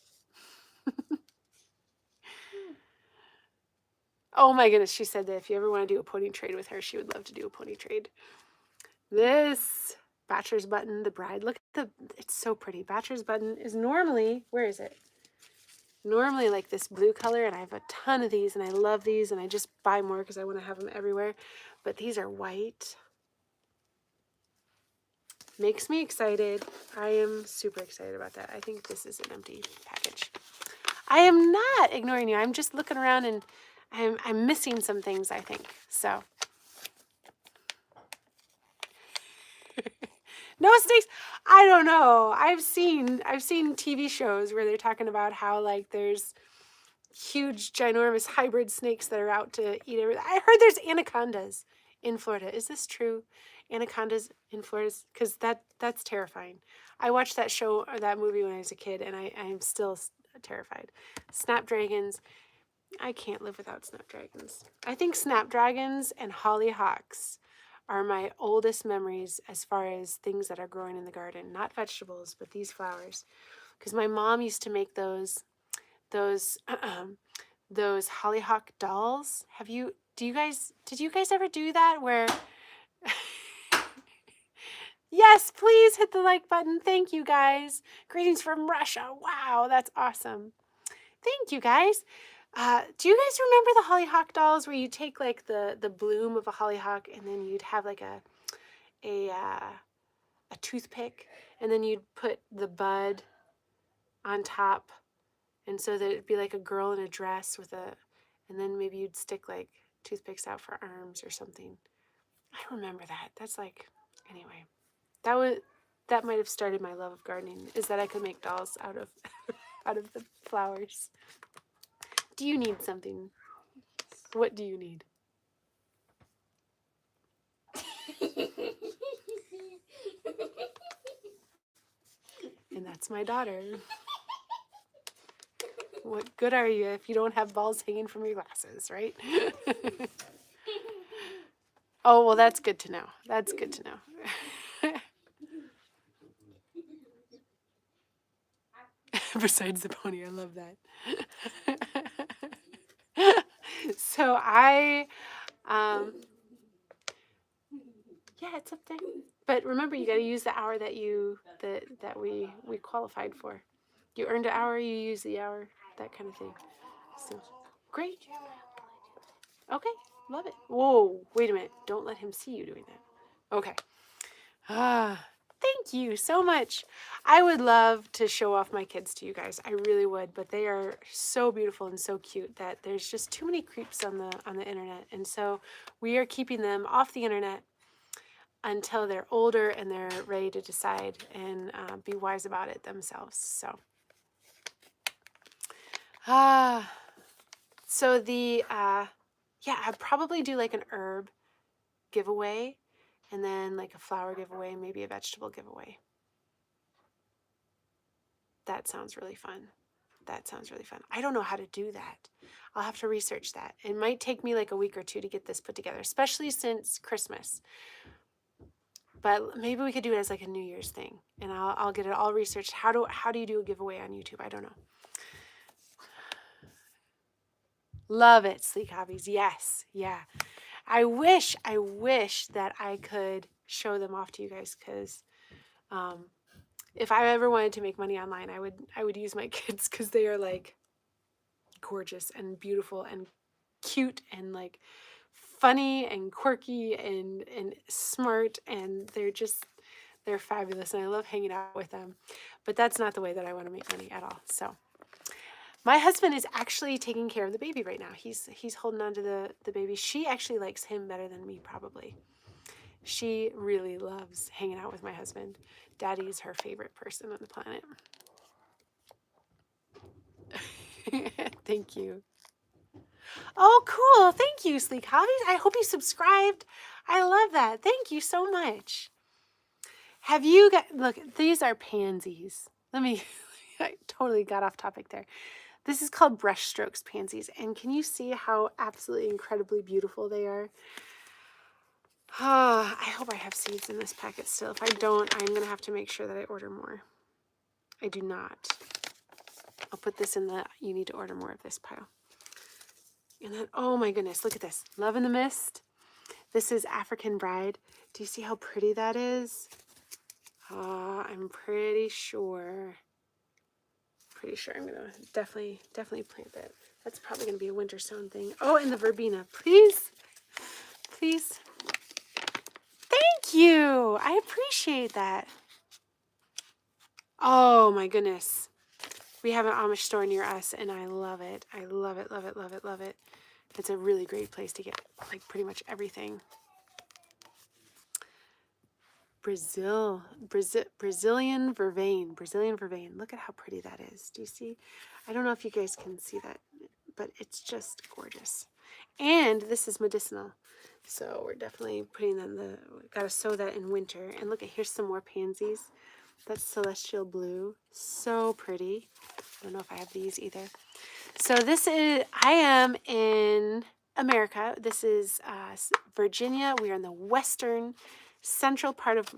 Oh my goodness, she said that if you ever want to do a pony trade with her, she would love to do a pony trade. This Bachelor's button, the bride, look at it's so pretty. Bachelor's button is normally, where is it? Normally like this blue color, and I have a ton of these, and I love these, and I just buy more because I want to have them everywhere. But these are white. Makes me excited. I am super excited about that. I think this is an empty package. I am not ignoring you. I'm just looking around, and I'm missing some things, I think. So no snakes. I don't know. I've seen TV shows where they're talking about how like there's huge, ginormous hybrid snakes that are out to eat everything. I heard there's anacondas in Florida. Is this true? Anacondas in Florida? Because that's terrifying. I watched that show or that movie when I was a kid, and I'm still terrified. Snapdragons. I can't live without snapdragons. I think snapdragons and hollyhocks are my oldest memories as far as things that are growing in the garden. Not vegetables, but these flowers. Because my mom used to make those hollyhock dolls. Did you guys ever do that where Yes, please hit the like button. Thank you guys. Greetings from Russia. Wow, that's awesome. Thank you guys. Do you guys remember the hollyhock dolls where you take like the bloom of a hollyhock and then you'd have like a toothpick and then you'd put the bud on top, and so that it'd be like a girl in a dress and then maybe you'd stick like toothpicks out for arms or something. I remember that. That's like, anyway, that might have started my love of gardening, is that I could make dolls out of out of the flowers. Do you need something? What do you need? And that's my daughter. What good are you if you don't have balls hanging from your glasses, right? Oh, well, that's good to know. That's good to know. Besides the pony, I love that. So yeah, it's up there. But remember, you got to use the hour that we qualified for. You earned an hour, you use the hour, that kind of thing. So great. Okay, love it. Whoa, wait a minute. Don't let him see you doing that. Okay. Thank you so much. I would love to show off my kids to you guys. I really would, but they are so beautiful and so cute that there's just too many creeps on the internet. And so we are keeping them off the internet until they're older and they're ready to decide and be wise about it themselves. So the yeah, I'd probably do like an herb giveaway and then like a flower giveaway, maybe a vegetable giveaway. That sounds really fun. That sounds really fun. I don't know how to do that. I'll have to research that. It might take me like a week or two to get this put together, especially since Christmas. But maybe we could do it as like a New Year's thing, and I'll get it all researched. How do you do a giveaway on YouTube? I don't know. Love it, Sleek Hobbies. Yes, yeah. I wish that I could show them off to you guys, because if I ever wanted to make money online, I would use my kids, because they are like gorgeous and beautiful and cute and like funny and quirky and smart, and they're fabulous, and I love hanging out with them. But that's not the way that I want to make money at all. So my husband is actually taking care of the baby right now. He's holding on to the baby. She actually likes him better than me, probably. She really loves hanging out with my husband. Daddy is her favorite person on the planet. Thank you. Oh, cool. Thank you, Sleek Hobbies. I hope you subscribed. I love that. Thank you so much. Have you got, look, these are pansies. I totally got off topic there. This is called Brushstrokes pansies. And can you see how absolutely incredibly beautiful they are? I hope I have seeds in this packet still. If I don't, I'm going to have to make sure that I order more. I do not. I'll put this in the you need to order more of this pile. And then, oh my goodness, look at this. Love in the Mist. This is African Bride. Do you see how pretty that is? I'm pretty sure I'm going to definitely plant that. That's probably going to be a winter sown thing. Oh, and the verbena. Please. Please. Thank you. I appreciate that. Oh my goodness. We have an Amish store near us, and I love it. I love it, love it, love it, love it. It's a really great place to get like pretty much everything. Brazilian vervain. Brazilian vervain. Look at how pretty that is. Do you see? I don't know if you guys can see that, but it's just gorgeous. And this is medicinal. So we're definitely putting them gotta sow that in winter. And look at, here's some more pansies. That's celestial blue. So pretty. I don't know if I have these either. So I am in America. This is Virginia. We are in the western central part of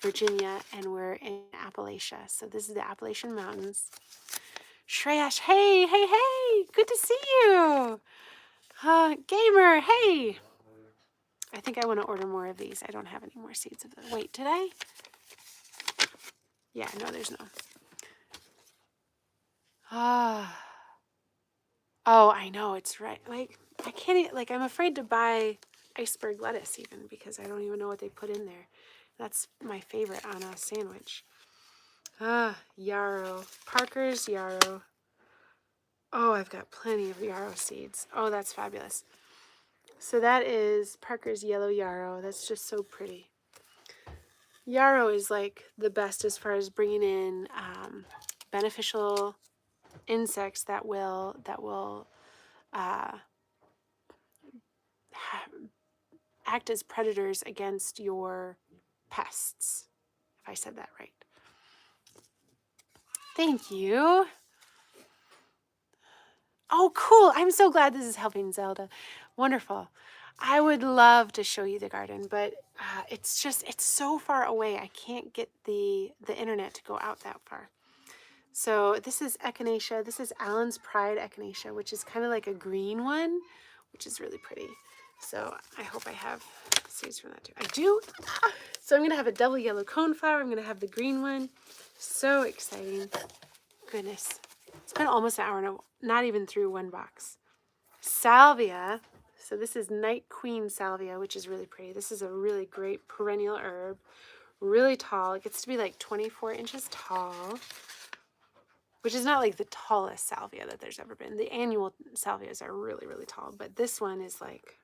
Virginia, and we're in Appalachia. So this is the Appalachian Mountains. Shreyash, hey, good to see you. Gamer, hey. I think I want to order more of these. I don't have any more seeds of them. Wait, did I? Yeah, no, there's no. Oh, I know, it's right. Like, I can't, like, I'm afraid to buy iceberg lettuce even, because I don't even know what they put in there. That's my favorite on a sandwich. Yarrow. Parker's yarrow. Oh, I've got plenty of yarrow seeds. Oh, that's fabulous. So that is Parker's yellow yarrow. That's just so pretty. Yarrow is like the best as far as bringing in beneficial insects that will act as predators against your pests, if I said that right. Thank you. Oh, cool. I'm so glad this is helping, Zelda. Wonderful. I would love to show you the garden, but it's so far away. I can't get the internet to go out that far. So this is echinacea. This is Allen's Pride echinacea, which is kind of like a green one, which is really pretty. So I hope I have seeds from that too. I do. So I'm going to have a double yellow coneflower. I'm going to have the green one. So exciting. Goodness. It's been almost an hour and not even through one box. Salvia. So this is Night Queen salvia, which is really pretty. This is a really great perennial herb. Really tall. It gets to be like 24 inches tall, which is not like the tallest salvia that there's ever been. The annual salvias are really, really tall, but this one is like,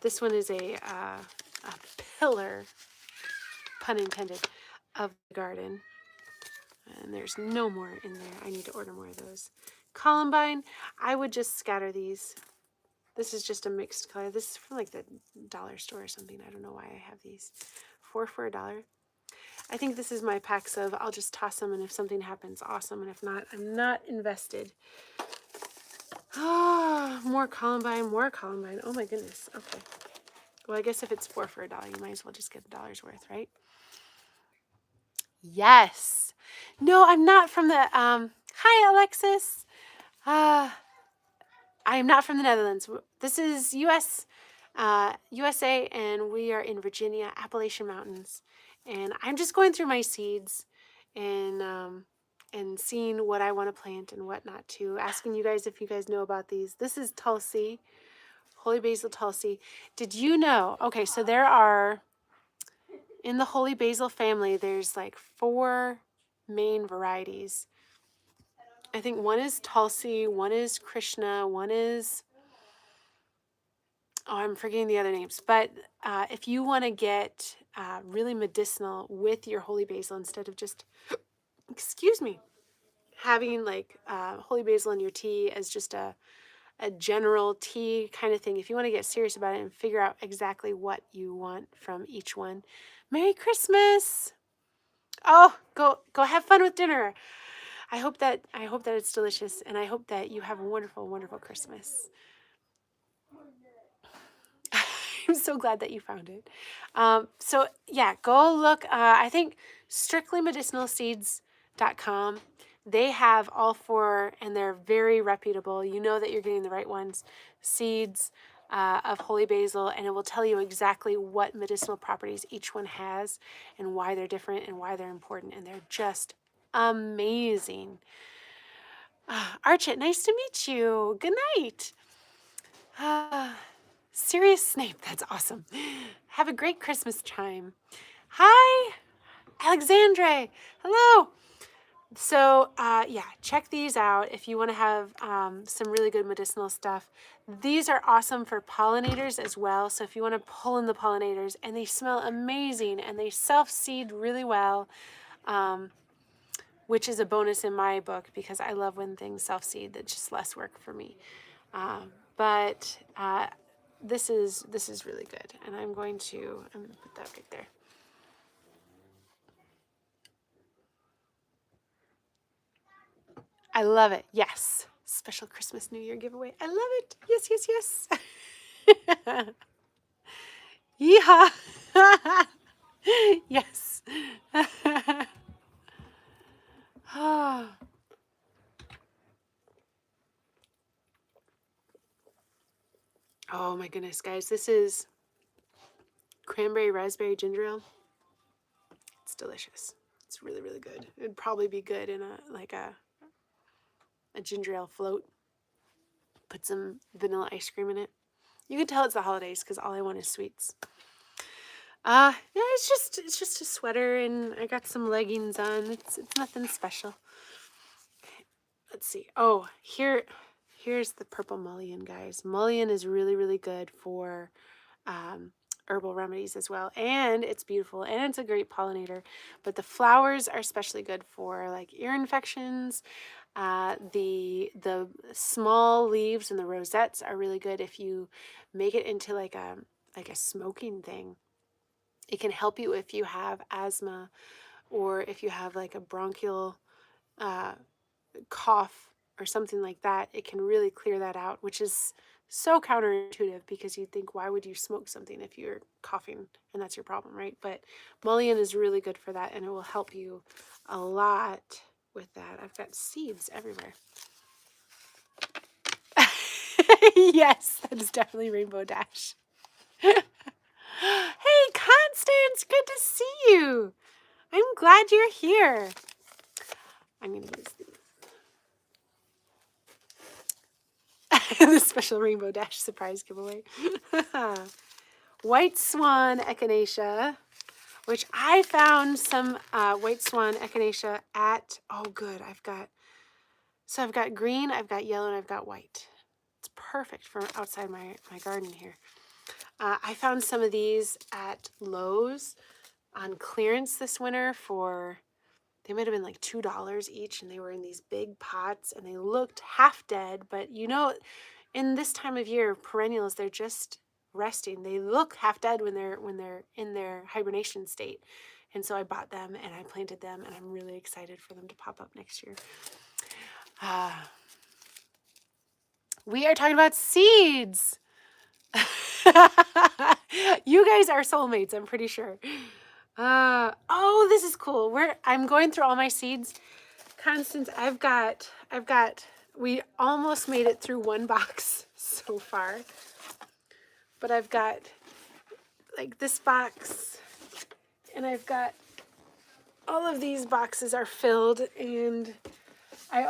this one is a pillar, pun intended, of the garden. And there's no more in there. I need to order more of those. Columbine, I would just scatter these. This is just a mixed color. This is from like the dollar store or something. I don't know why I have these. 4 for $1. I think this is my packs of I'll just toss them, and if something happens, awesome. And if not, I'm not invested. Ah, more Columbine, more Columbine. Oh my goodness. Okay. Well, I guess if it's 4 for $1, you might as well just get $1 worth, right? Yes. No, I'm not from the, hi, Alexis. I am not from the Netherlands. This is USA, and we are in Virginia, Appalachian Mountains. And I'm just going through my seeds and seeing what I want to plant and what not to. Asking you guys if you guys know about these. This is Tulsi, Holy Basil Tulsi. Did you know? Okay, so there are, in the Holy Basil family, there's like 4 main varieties. I think one is Tulsi, one is Krishna, one is, oh, I'm forgetting the other names. But if you want to get really medicinal with your holy basil, instead of just, excuse me, having like holy basil in your tea as just a general tea kind of thing, if you want to get serious about it and figure out exactly what you want from each one, Merry Christmas! Oh, go have fun with dinner. I hope that it's delicious, and I hope that you have a wonderful, wonderful Christmas. I'm so glad that you found it. So yeah, go look. I think strictlymedicinalseeds.com. They have all 4, and they're very reputable. You know that you're getting the right ones. Seeds of holy basil, and it will tell you exactly what medicinal properties each one has and why they're different and why they're important. And they're just amazing. Archit, nice to meet you. Good night. Sirius Snape, that's awesome. Have a great Christmas time. Hi, Alexandre. Hello. So, yeah, check these out if you want to have some really good medicinal stuff. These are awesome for pollinators as well. So if you want to pull in the pollinators, and they smell amazing, and they self-seed really well, which is a bonus in my book because I love when things self-seed. That's just less work for me. But this is really good, and I'm going to put that right there. I love it. Yes. Special Christmas New Year giveaway. I love it. Yes, yes, yes. Yeehaw. Yes. Oh my goodness, guys. This is cranberry raspberry ginger ale. It's delicious. It's really, really good. It'd probably be good in a ginger ale float. Put some vanilla ice cream in it. You can tell it's the holidays because all I want is sweets. Yeah, it's just a sweater, and I got some leggings on. It's nothing special. Okay, let's see. Oh, here's the purple mullein, guys. Mullein is really, really good for herbal remedies as well, and it's beautiful, and it's a great pollinator. But the flowers are especially good for like ear infections. The small leaves and the rosettes are really good if you make it into like a smoking thing. It can help you if you have asthma, or if you have like a bronchial cough or something like that. It can really clear that out, which is so counterintuitive because you'd think, why would you smoke something if you're coughing and that's your problem, right? But mullein is really good for that, and it will help you a lot. with that. I've got seeds everywhere. Yes, that is definitely Rainbow Dash. Hey, Constance, good to see you. I'm glad you're here. I'm going to use these. The special Rainbow Dash surprise giveaway. White Swan Echinacea, which I found some White Swan Echinacea at, oh good, I've got green, I've got yellow, and I've got white. It's perfect for outside my garden here. I found some of these at Lowe's on clearance this winter for, they might have been like $2 each, and they were in these big pots, and they looked half dead, but you know, in this time of year, perennials, they're just resting. They look half dead when they're in their hibernation state. And so I bought them and I planted them, and I'm really excited for them to pop up next year. We are talking about seeds. You guys are soulmates, I'm pretty sure. Oh, this is cool. I'm going through all my seeds. Constance, we almost made it through one box so far. But I've got like this box, and I've got all of these boxes are filled, and I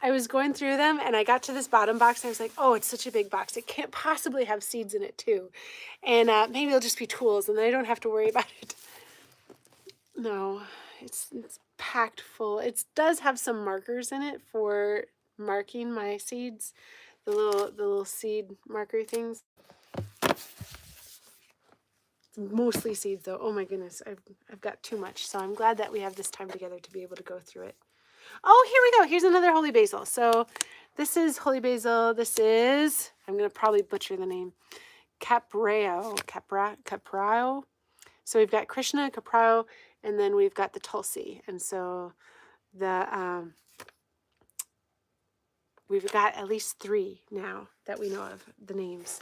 was going through them, and I got to this bottom box, and I was like, oh, it's such a big box. It can't possibly have seeds in it too. And maybe it'll just be tools, and then I don't have to worry about it. No, it's packed full. It does have some markers in it for marking my seeds, the little seed marker things. It's mostly seeds though. Oh my goodness, I've got too much. So I'm glad that we have this time together to be able to go through it. Oh, here we go. Here's another holy basil. So this is holy basil. This is, I'm going to probably butcher the name, Caprao. So we've got Krishna, Caprao, and then we've got the Tulsi. And so we've got at least 3 now that we know of the names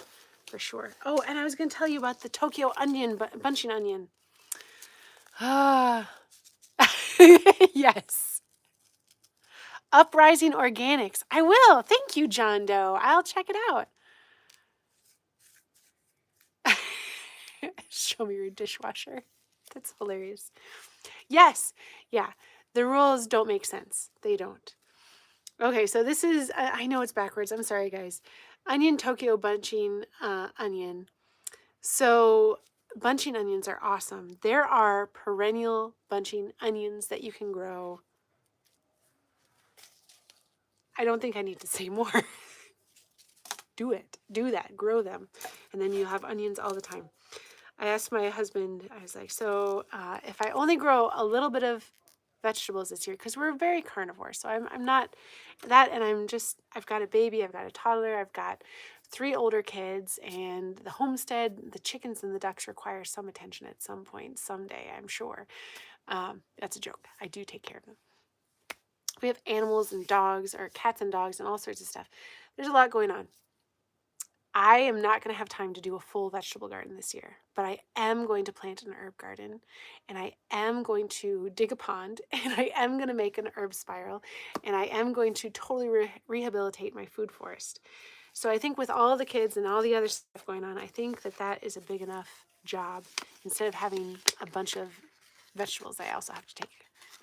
for sure. Oh, and I was going to tell you about the Tokyo onion, bunching onion. Yes. Uprising Organics. I will. Thank you, John Doe. I'll check it out. Show me your dishwasher. That's hilarious. Yes. Yeah. The rules don't make sense. They don't. Okay, so this is, I know it's backwards. I'm sorry, guys. Onion Tokyo bunching onion. So bunching onions are awesome. There are perennial bunching onions that you can grow. I don't think I need to say more. Do it. Do that. Grow them. And then you'll have onions all the time. I asked my husband, I was like, so if I only grow a little bit of vegetables this year, because we're very carnivore, so I'm not that, and I've got a baby, I've got a toddler, I've got 3 older kids, and the homestead, the chickens and the ducks require some attention at some point, someday, I'm sure. That's a joke. I do take care of them. We have animals and dogs, or cats and dogs, and all sorts of stuff. There's a lot going on. I am not going to have time to do a full vegetable garden this year, but I am going to plant an herb garden, and I am going to dig a pond, and I am going to make an herb spiral, and I am going to totally rehabilitate my food forest. So I think with all the kids and all the other stuff going on, I think that is a big enough job. Instead of having a bunch of vegetables, I also have to take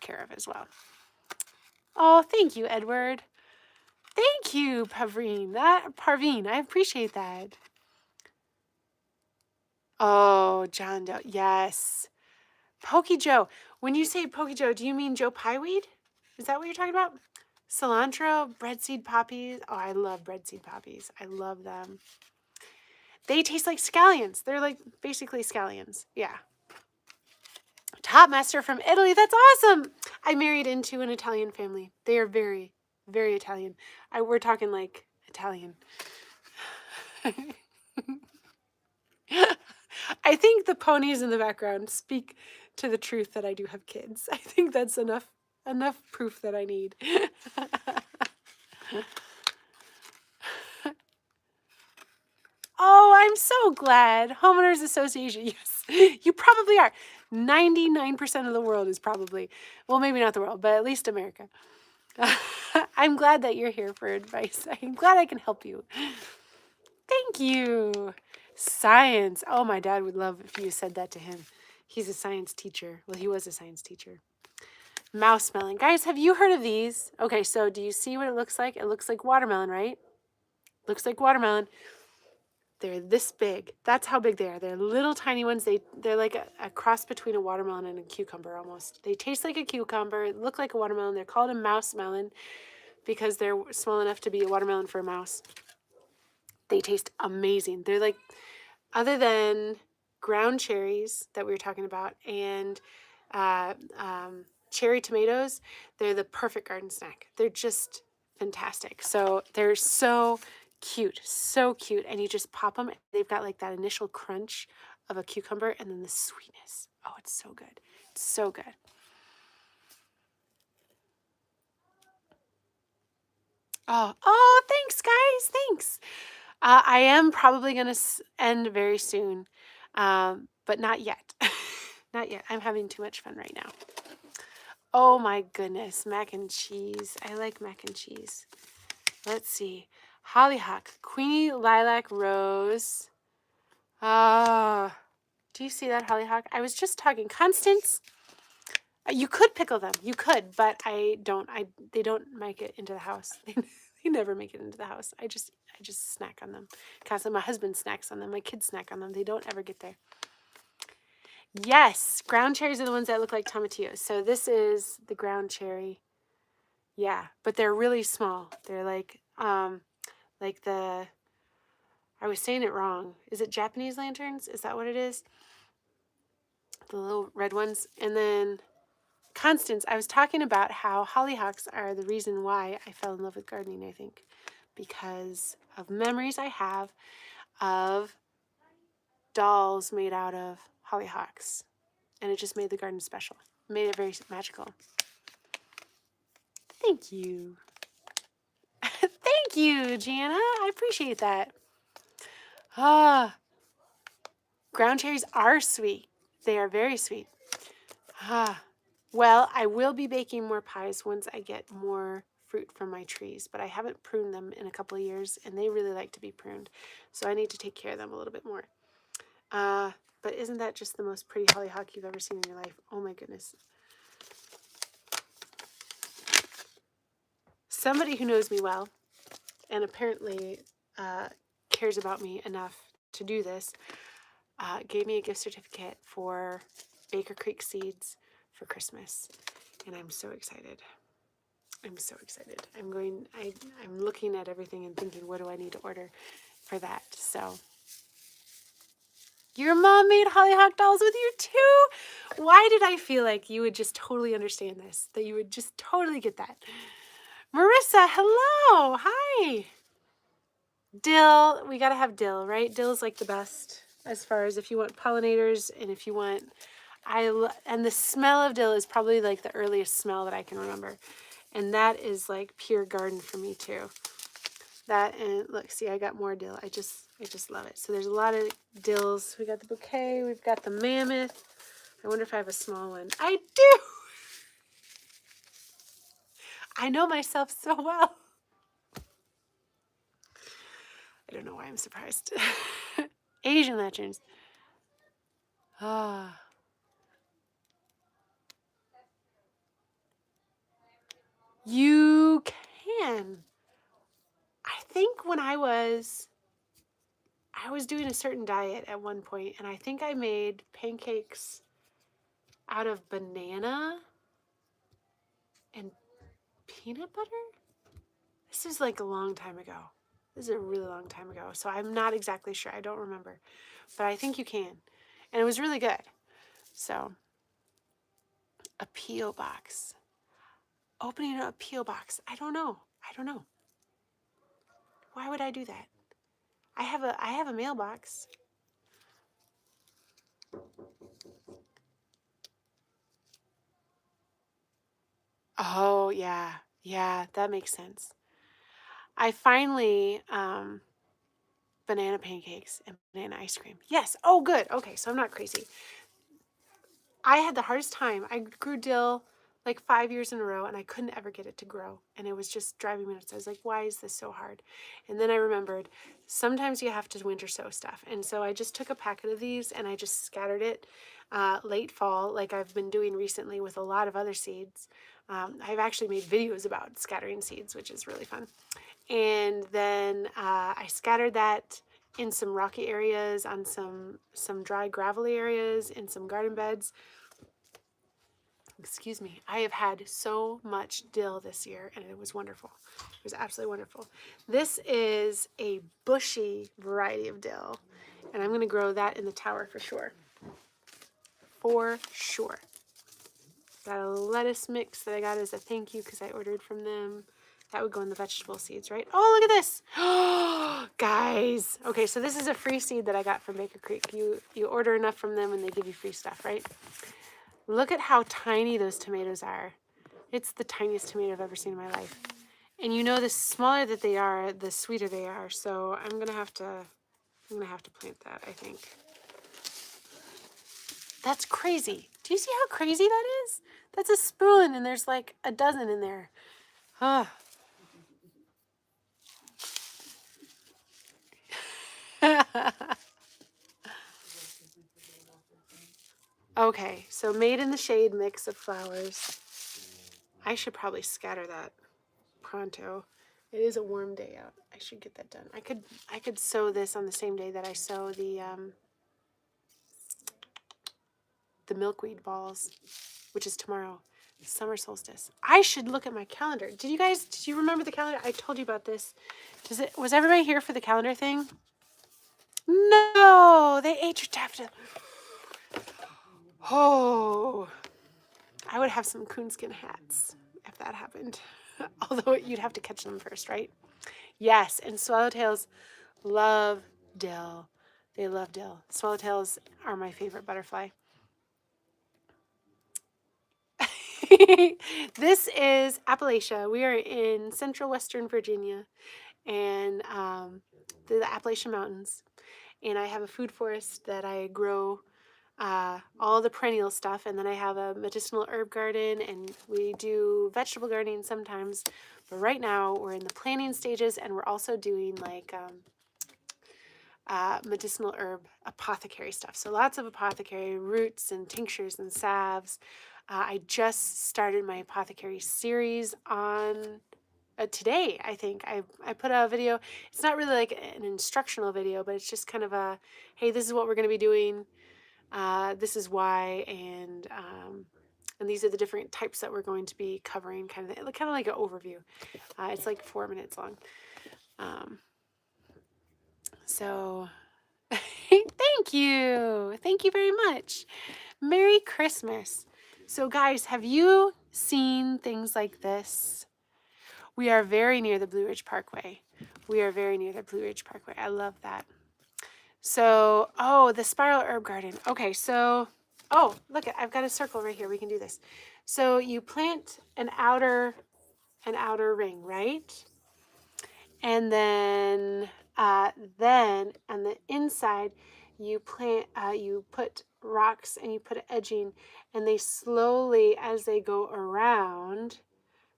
care of as well. Oh, thank you, Edward. Thank you, Parveen. I appreciate that. Oh, John Doe. Yes. Pokey Joe. When you say Pokey Joe, do you mean Joe Pieweed? Is that what you're talking about? Cilantro, breadseed poppies. Oh, I love breadseed poppies. I love them. They taste like scallions. They're like basically scallions. Yeah. Top master from Italy. That's awesome. I married into an Italian family. They are very, very Italian. We're talking like Italian. I think the ponies in the background speak to the truth that I do have kids. I think that's enough proof that I need. Oh, I'm so glad. Homeowners Association. Yes, you probably are. 99% of the world is probably, well, maybe not the world, but at least America. I'm glad that you're here for advice. I'm glad I can help you. Thank you. Science. Oh, my dad would love if you said that to him. He's a science teacher. Well, he was a science teacher. Mouse melon. Guys, have you heard of these? Okay, so do you see what it looks like? It looks like watermelon, right? Looks like watermelon. They're this big. That's how big they are. They're little tiny ones. They're like a cross between a watermelon and a cucumber almost. They taste like a cucumber, look like a watermelon. They're called a mouse melon because they're small enough to be a watermelon for a mouse. They taste amazing. They're like, other than ground cherries that we were talking about and uh, cherry tomatoes, they're the perfect garden snack. They're just fantastic. So they're so cute, and you just pop them. They've got like that initial crunch of a cucumber and then the sweetness. Oh, it's so good. It's so good. Oh, thanks, guys. Thanks. I am probably going to end very soon, but not yet. Not yet. I'm having too much fun right now. Oh my goodness, mac and cheese. I like mac and cheese. Let's see. Hollyhock, Queenie Lilac Rose. Do you see that, hollyhock? I was just talking. Constance, you could pickle them. You could, but I don't. They don't make it into the house. They never make it into the house. I just snack on them. Constantly, my husband snacks on them. My kids snack on them. They don't ever get there. Yes, ground cherries are the ones that look like tomatillos. So this is the ground cherry. Yeah, but they're really small. They're like the, I was saying it wrong. Is it Japanese lanterns? Is that what it is? The little red ones. And then Constance, I was talking about how hollyhocks are the reason why I fell in love with gardening, I think, because of memories I have of dolls made out of hollyhocks. And it just made the garden special. Made it very magical. Thank you. Thank you, Jana. I appreciate that. Ground cherries are sweet. They are very sweet. Well, I will be baking more pies once I get more fruit from my trees, but I haven't pruned them in a couple of years, and they really like to be pruned, so I need to take care of them a little bit more. But isn't that just the most pretty hollyhock you've ever seen in your life? Oh my goodness. Somebody who knows me well and apparently cares about me enough to do this gave me a gift certificate for Baker Creek seeds for Christmas, and I'm so excited. I'm so excited. I'm looking at everything and thinking, what do I need to order for that? So, your mom made hollyhock dolls with you too? Why did I feel like you would just totally understand this? That you would just totally get that? Marissa, hello. Hi. Dill. We got to have dill, right? Dill is like the best as far as if you want pollinators and if you want... and the smell of dill is probably like the earliest smell that I can remember. And that is like pure garden for me too. That, and look, see, I got more dill. I just love it. So there's a lot of dills. We got the bouquet. We've got the mammoth. I wonder if I have a small one. I do. I know myself so well. I don't know why I'm surprised. Asian lanterns. You can. I think when I was doing a certain diet at one point, and I think I made pancakes out of banana and peanut butter. This is like a long time ago. This is a really long time ago. So I'm not exactly sure. I don't remember. But I think you can. And it was really good. So, a P.O. box. Opening a P.O. box. I don't know. Why would I do that? I have a mailbox. Oh, yeah. Yeah, that makes sense. I finally, banana pancakes and banana ice cream. Yes. Oh, good. Okay, so I'm not crazy. I had the hardest time. I grew dill like 5 years in a row, and I couldn't ever get it to grow. And it was just driving me nuts. I was like, why is this so hard? And then I remembered sometimes you have to winter sow stuff. And so I just took a packet of these and I just scattered it late fall, like I've been doing recently with a lot of other seeds. I've actually made videos about scattering seeds, which is really fun. And then I scattered that in some rocky areas, on some dry gravelly areas, in some garden beds. Excuse me. I have had so much dill this year, and it was wonderful. It was absolutely wonderful. This is a bushy variety of dill, and I'm going to grow that in the tower for sure. For sure. Got a lettuce mix that I got as a thank you because I ordered from them. That would go in the vegetable seeds, right? Oh, look at this. Guys. Okay, so this is a free seed that I got from Baker Creek. You order enough from them and they give you free stuff, right? Look at how tiny those tomatoes are. It's the tiniest tomato I've ever seen in my life. And you know, the smaller that they are, the sweeter they are. So I'm gonna have to plant that, I think. That's crazy. Do you see how crazy that is? That's a spoon and there's like a dozen in there. Huh. Okay, so made in the shade mix of flowers. I should probably scatter that pronto. It is a warm day out. I should get that done. I could sow this on the same day that I sow the milkweed balls, which is tomorrow, summer solstice. I should look at my calendar. Did you remember the calendar? I told you about this. Was everybody here for the calendar thing? No, they ate your daffodil. Oh, I would have some coonskin hats if that happened. Although you'd have to catch them first, right? Yes, and swallowtails love dill. They love dill. Swallowtails are my favorite butterfly. This is Appalachia. We are in central western Virginia and the Appalachian Mountains. And I have a food forest that I grow all the perennial stuff. And then I have a medicinal herb garden, and we do vegetable gardening sometimes. But right now we're in the planting stages, and we're also doing like medicinal herb apothecary stuff. So lots of apothecary roots and tinctures and salves. I just started my apothecary series on today, I think. I put a video. It's not really like an instructional video, but it's just kind of a, hey, this is what we're going to be doing. This is why, and these are the different types that we're going to be covering, kind of like an overview. It's like 4 minutes long. So thank you very much. Merry Christmas. So guys, have you seen things like this? We are very near the Blue Ridge Parkway. I love that. So, oh, the spiral herb garden. Okay, so, oh, look, I've got a circle right here. We can do this. So you plant an outer ring, right? And then on the inside, you put rocks and you put edging, and they slowly, as they go around,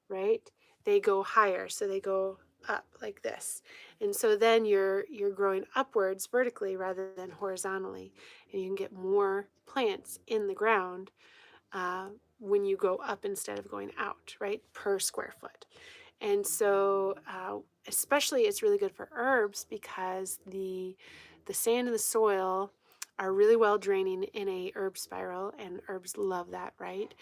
right, they go higher. So they go up like this. And so then you're growing upwards vertically rather than horizontally. And you can get more plants in the ground when you go up instead of going out, right, per square foot. And so especially it's really good for herbs because the sand and the soil are really well draining in a herb spiral, and herbs love that, right?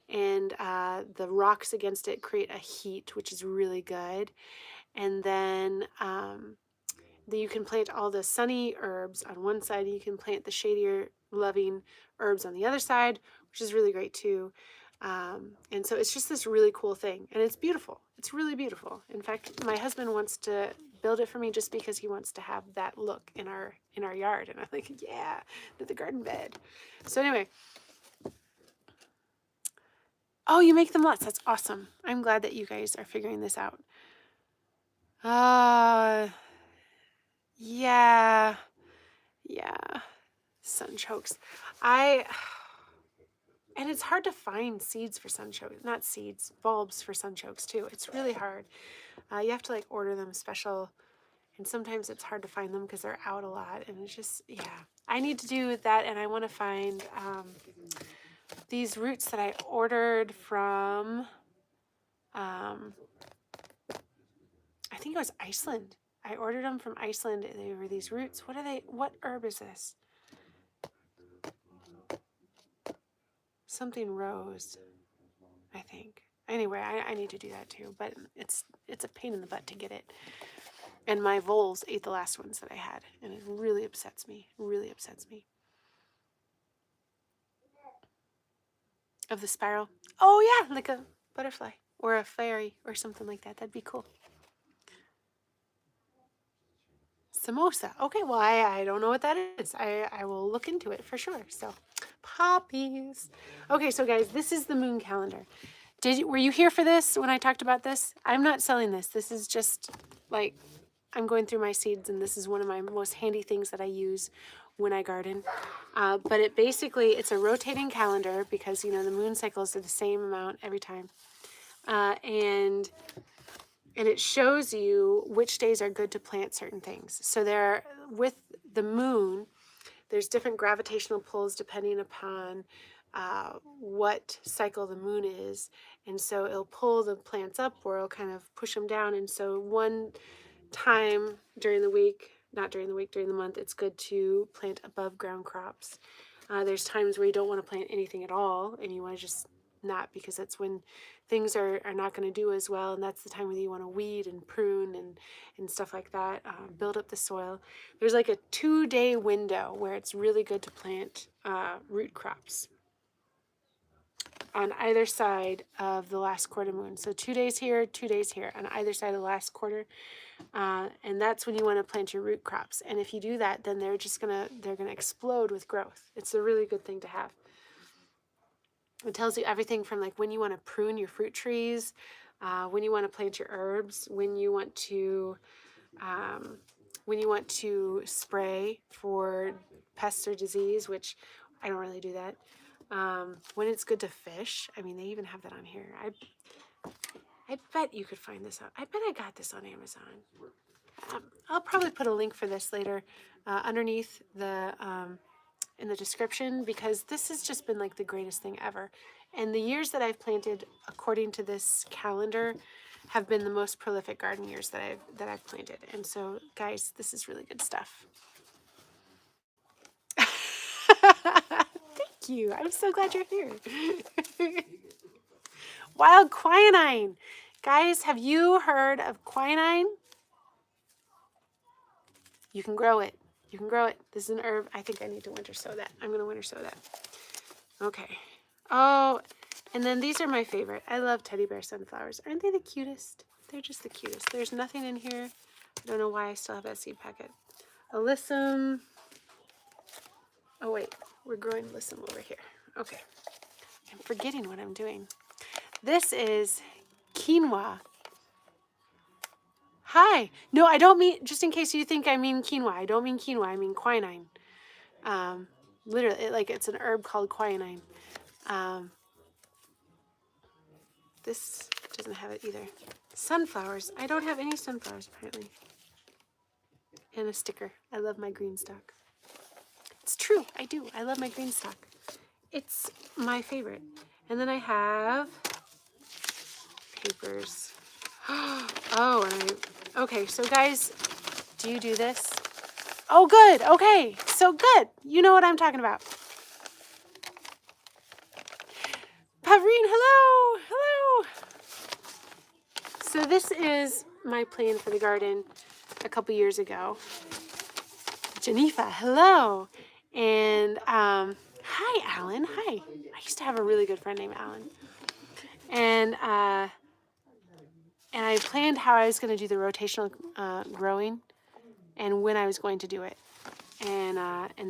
And the rocks against it create a heat, which is really good. And then you can plant all the sunny herbs on one side, and you can plant the shadier, loving herbs on the other side, which is really great too. And so it's just this really cool thing, and it's beautiful. It's really beautiful. In fact, my husband wants to build it for me just because he wants to have that look in our yard. And I'm like, yeah, the garden bed. So anyway, oh, you make them lots. That's awesome. I'm glad that you guys are figuring this out. Yeah. Sun chokes. And it's hard to find seeds for sunchokes, not seeds, bulbs for sunchokes too. It's really hard. You have to like order them special, and sometimes it's hard to find them because they're out a lot. And it's just, yeah, I need to do that. And I want to find these roots that I ordered from, I think it was Iceland. I ordered them from Iceland. They were these roots. What are they? What herb is this? Something rose, I think. Anyway, I need to do that too, but it's a pain in the butt to get it. And my voles ate the last ones that I had, and it really upsets me. Really upsets me. Of the spiral. Oh yeah, like a butterfly or a fairy or something like that. That'd be cool. Samosa. Okay, well, I don't know what that is. I will look into it for sure. So, poppies. Okay, so guys, this is the moon calendar. Were you here for this when I talked about this? I'm not selling this. This is just like, I'm going through my seeds, and this is one of my most handy things that I use when I garden. But it's a rotating calendar because, you know, the moon cycles are the same amount every time. And it shows you which days are good to plant certain things. So with the moon, there's different gravitational pulls depending upon what cycle the moon is. And so it'll pull the plants up or it'll kind of push them down. And so one time during the week, not during the week, during the month, it's good to plant above ground crops. There's times where you don't want to plant anything at all and you want to just not, because that's when things are not going to do as well, and that's the time when you want to weed and prune and stuff like that, build up the soil. There's like a 2-day window where it's really good to plant root crops on either side of the last quarter moon. So 2 days here, 2 days here on either side of the last quarter. And that's when you want to plant your root crops. And if you do that, then they're gonna explode with growth. It's a really good thing to have. It tells you everything from like when you want to prune your fruit trees, when you want to plant your herbs, when you want to spray for pests or disease, which I don't really do that. When it's good to fish. I mean, they even have that on here. I bet you could find this out. I bet I got this on Amazon. I'll probably put a link for this later underneath in the description, because this has just been like the greatest thing ever. And the years that I've planted according to this calendar have been the most prolific garden years that I've planted. And so, guys, this is really good stuff. Thank you. I'm so glad you're here. Wild quinine. Guys, have you heard of quinine? You can grow it. You can grow it. This is an herb. I think I need to winter sow that. I'm going to winter sow that. Okay. Oh, and then these are my favorite. I love teddy bear sunflowers. Aren't they the cutest? They're just the cutest. There's nothing in here. I don't know why I still have that seed packet. Alyssum. Oh, wait. We're growing alyssum over here. Okay. I'm forgetting what I'm doing. This is quinoa. Hi. No, I don't mean, just in case you think I mean quinoa, I don't mean quinoa, I mean quinine. Literally, it's an herb called quinine. This doesn't have it either. Sunflowers. I don't have any sunflowers, apparently. And a sticker. I love my green stock. It's true, I do. I love my green stock. It's my favorite. And then I have papers. Okay, so guys, do you do this? Oh, good. Okay, so good. You know what I'm talking about. Pavrine, hello. Hello. So this is my plan for the garden a couple years ago. Janifa, hello. And hi, Alan. Hi. I used to have a really good friend named Alan. And I planned how I was going to do the rotational growing and when I was going to do it. And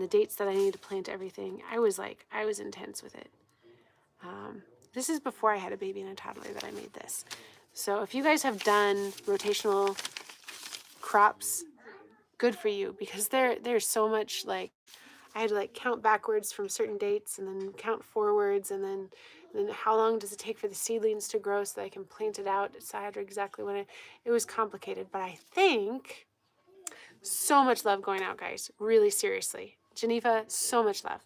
the dates that I needed to plant everything. I was intense with it. This is before I had a baby and a toddler that I made this. So if you guys have done rotational crops, good for you, because there's so much, like, I had to like count backwards from certain dates and then count forwards, and then how long does it take for the seedlings to grow so that I can plant it out, decide exactly when it was complicated. But I think so much love going out, guys. Really, seriously. Geneva, so much love.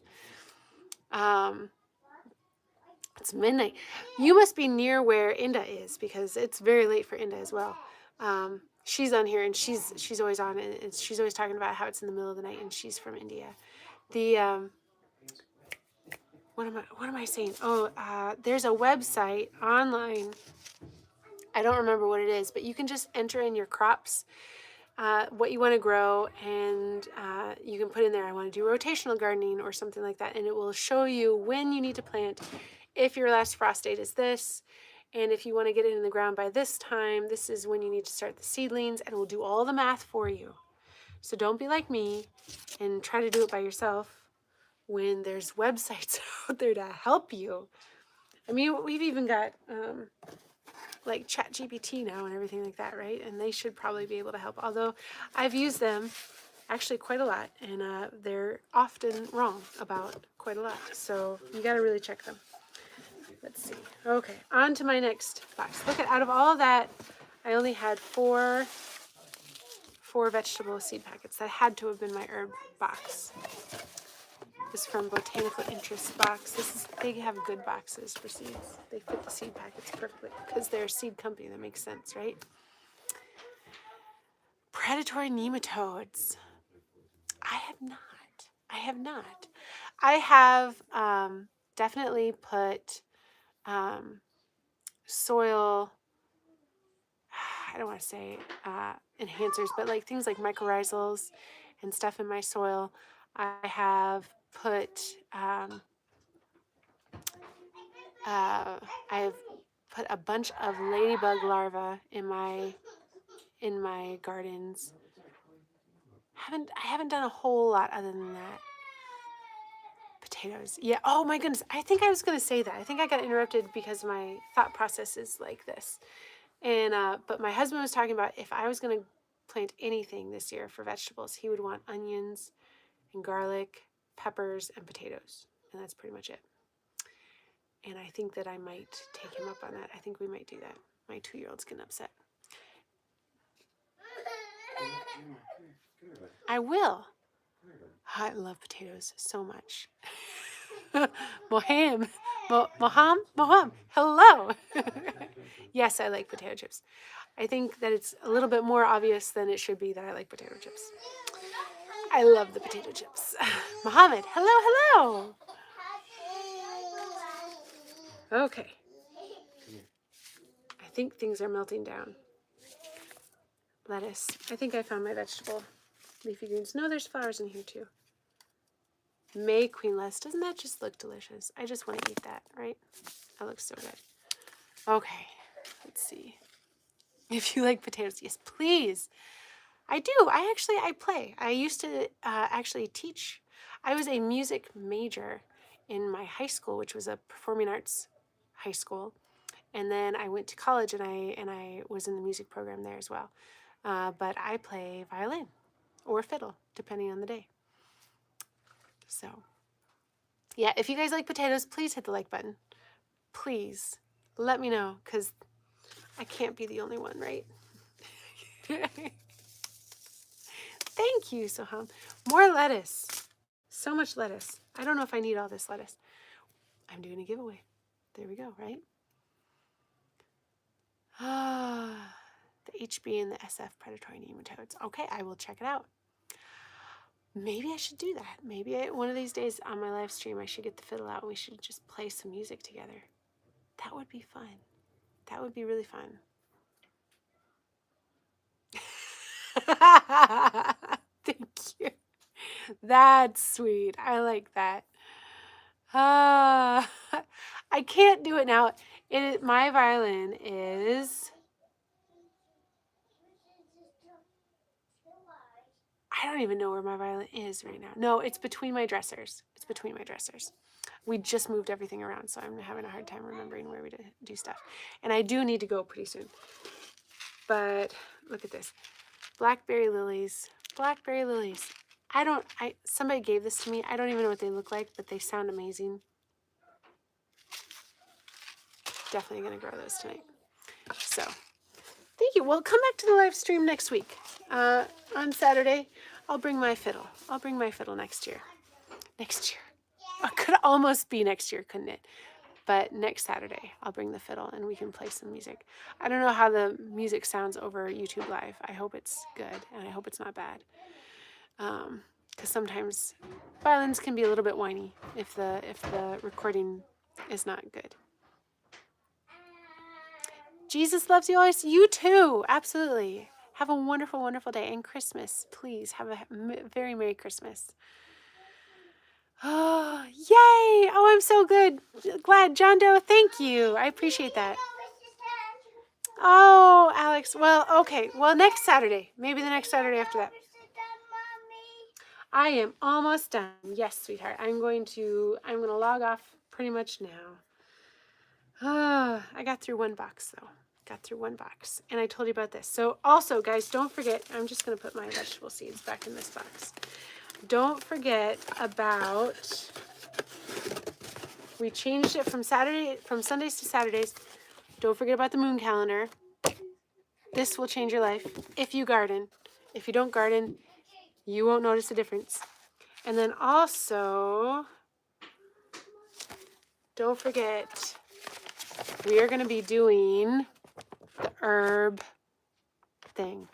It's midnight. You must be near where Inda is, because it's very late for Inda as well. She's on here, and she's always on, and she's always talking about how it's in the middle of the night, and she's from India. The what am I saying? Oh, there's a website online. I don't remember what it is, but you can just enter in your crops, what you want to grow, and you can put in there, I want to do rotational gardening or something like that, and it will show you when you need to plant. If your last frost date is this, and if you want to get it in the ground by this time, this is when you need to start the seedlings, and it will do all the math for you. So don't be like me and try to do it by yourself when there's websites out there to help you. I mean, we've even got like ChatGPT now and everything like that, right? And they should probably be able to help. Although I've used them actually quite a lot, and they're often wrong about quite a lot. So you got to really check them. Let's see. Okay, on to my next box. Look, out of all of that, I only had four vegetable seed packets. That had to have been my herb box. This is from Botanical Interest box. They have good boxes for seeds. They fit the seed packets perfectly because they're a seed company. That makes sense, right? Predatory nematodes. I have not. I have definitely put soil, I don't want to say enhancers, but like things like mycorrhizals and stuff in my soil. I have put a bunch of ladybug larvae in my gardens. I haven't done a whole lot other than that. Potatoes. Yeah. Oh my goodness. I think I was going to say that. I think I got interrupted because my thought process is like this. And but my husband was talking about if I was going to plant anything this year for vegetables, he would want onions and garlic, peppers, and potatoes. And that's pretty much it. And I think that I might take him up on that. I think we might do that. My 2-year-old's getting upset. I will. I love potatoes so much. Moham, hello. Yes, I like potato chips. I think that it's a little bit more obvious than it should be that I like potato chips. I love the potato chips. Mohammed, hello. Okay. I think things are melting down. Lettuce. I think I found my vegetable. Leafy greens. No, there's flowers in here too. May Queen lettuce. Doesn't that just look delicious? I just want to eat that, right? That looks so good. Okay. Let's see. If you like potatoes, yes, please. I do. I play. I used to actually teach. I was a music major in my high school, which was a performing arts high school. And then I went to college, and I was in the music program there as well. But I play violin or fiddle, depending on the day. So, yeah, if you guys like potatoes, please hit the like button. Please let me know, because I can't be the only one, right? Thank you, Soham. More lettuce. So much lettuce. I don't know if I need all this lettuce. I'm doing a giveaway. There we go, right? The HB and the SF predatory nematodes. Okay, I will check it out. Maybe I should do that. Maybe one of these days on my live stream, I should get the fiddle out and we should just play some music together. That would be fun. That would be really fun. Thank you. That's sweet. I like that. I can't do it now. My violin is... I don't even know where my violin is right now. No, it's between my dressers. It's between my dressers. We just moved everything around, so I'm having a hard time remembering where we do stuff. And I do need to go pretty soon. But look at this. Blackberry lilies. Blackberry lilies. Somebody gave this to me. I don't even know what they look like, but they sound amazing. Definitely going to grow those tonight. So, thank you. Well, come back to the live stream next week. On Saturday, I'll bring my fiddle. I'll bring my fiddle next year. Next year. It could almost be next year, couldn't it? But next Saturday, I'll bring the fiddle and we can play some music. I don't know how the music sounds over YouTube Live. I hope it's good and I hope it's not bad. Because sometimes violins can be a little bit whiny if the recording is not good. Jesus loves you always. You too. Absolutely. Have a wonderful, wonderful day. And Christmas, please have a very Merry Christmas. Oh, yay. Oh, I'm so glad. John Doe, thank you. I appreciate that. Oh, Alex. Well, okay. Well, next Saturday. Maybe the next Saturday after that. I am almost done. Yes, sweetheart. I'm going to log off pretty much now. I got through one box, though. And I told you about this. So also, guys, don't forget, I'm just going to put my vegetable seeds back in this box. Don't forget about, we changed it from Sundays to Saturdays. Don't forget about the moon calendar. This will change your life if you garden. If you don't garden, you won't notice a difference. And then also, don't forget, we are going to be doing the herb thing.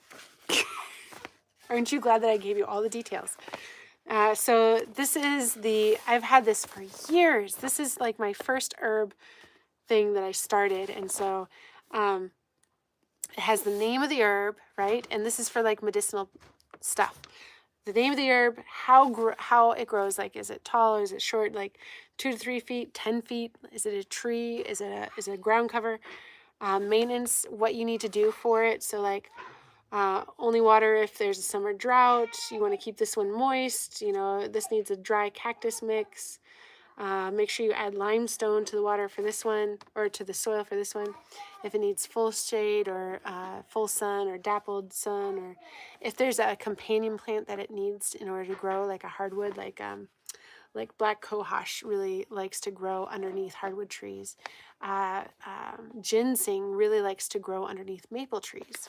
Aren't you glad that I gave you all the details? So this is I've had this for years. This is like my first herb thing that I started. And so it has the name of the herb, right? And this is for like medicinal stuff. The name of the herb, how it grows, like is it tall or is it short, like 2 to 3 feet, 10 feet? Is it a tree? Is it a ground cover? Maintenance, what you need to do for it. So like only water if there's a summer drought. You want to keep this one moist. You know, this needs a dry cactus mix. Make sure you add limestone to the water for this one, or to the soil for this one. If it needs full shade or full sun or dappled sun, or if there's a companion plant that it needs in order to grow, like a hardwood, like black cohosh really likes to grow underneath hardwood trees. Ginseng really likes to grow underneath maple trees.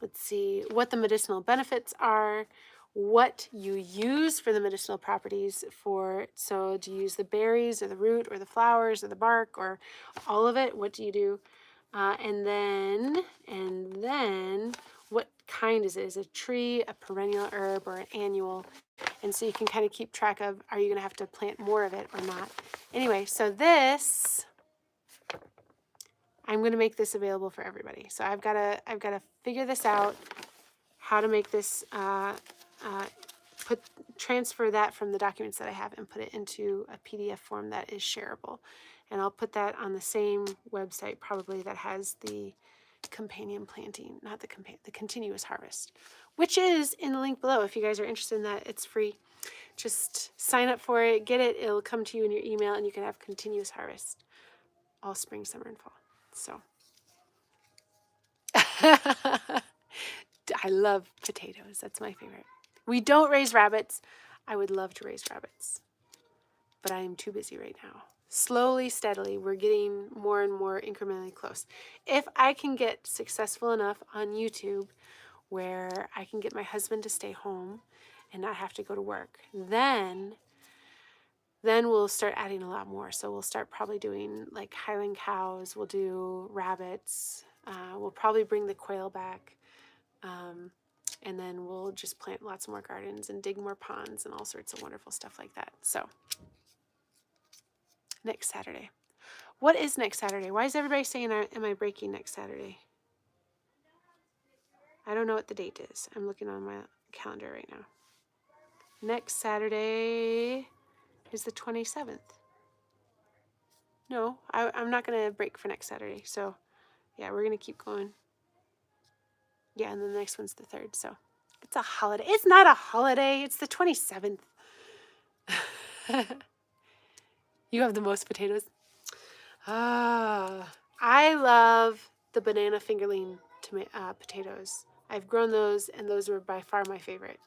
Let's see what the medicinal benefits are, what you use for the medicinal properties for. So do you use the berries or the root or the flowers or the bark or all of it? What do you do? And then what kind is it? Is it a tree, a perennial herb, or an annual? And so you can kind of keep track of, are you going to have to plant more of it or not? Anyway, so this, I'm going to make this available for everybody. So I've got to figure this out, how to make this, transfer that from the documents that I have and put it into a PDF form that is shareable. And I'll put that on the same website probably that has the companion planting, not the continuous harvest, which is in the link below. If you guys are interested in that, it's free. Just sign up for it, get it, it'll come to you in your email, and you can have continuous harvest all spring, summer, and fall. So I love potatoes. That's my favorite. We don't raise rabbits. I would love to raise rabbits, but I am too busy right now. Slowly, steadily, we're getting more and more incrementally close. If I can get successful enough on YouTube where I can get my husband to stay home and not have to go to work, then we'll start adding a lot more. So we'll start probably doing like Highland cows. We'll do rabbits. We'll probably bring the quail back. And then we'll just plant lots more gardens and dig more ponds and all sorts of wonderful stuff like that. So next Saturday. What is next Saturday? Why is everybody saying, am I breaking next Saturday? I don't know what the date is. I'm looking on my calendar right now. Next Saturday is the 27th. No, I'm not going to break for next Saturday. So, yeah, we're going to keep going. Yeah, and then the next one's the 3rd. So, it's a holiday. It's not a holiday. It's the 27th. You have the most potatoes. I love the banana fingerling potatoes. I've grown those, and those were by far my favorite.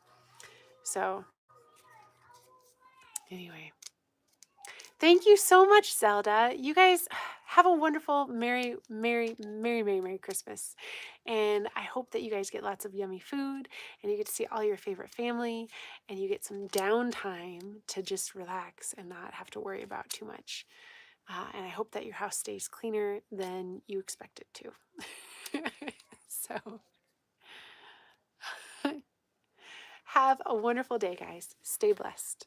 So anyway, thank you so much, Zelda. You guys have a wonderful, Merry Christmas. And I hope that you guys get lots of yummy food and you get to see all your favorite family and you get some downtime to just relax and not have to worry about too much. And I hope that your house stays cleaner than you expect it to. So have a wonderful day, guys. Stay blessed.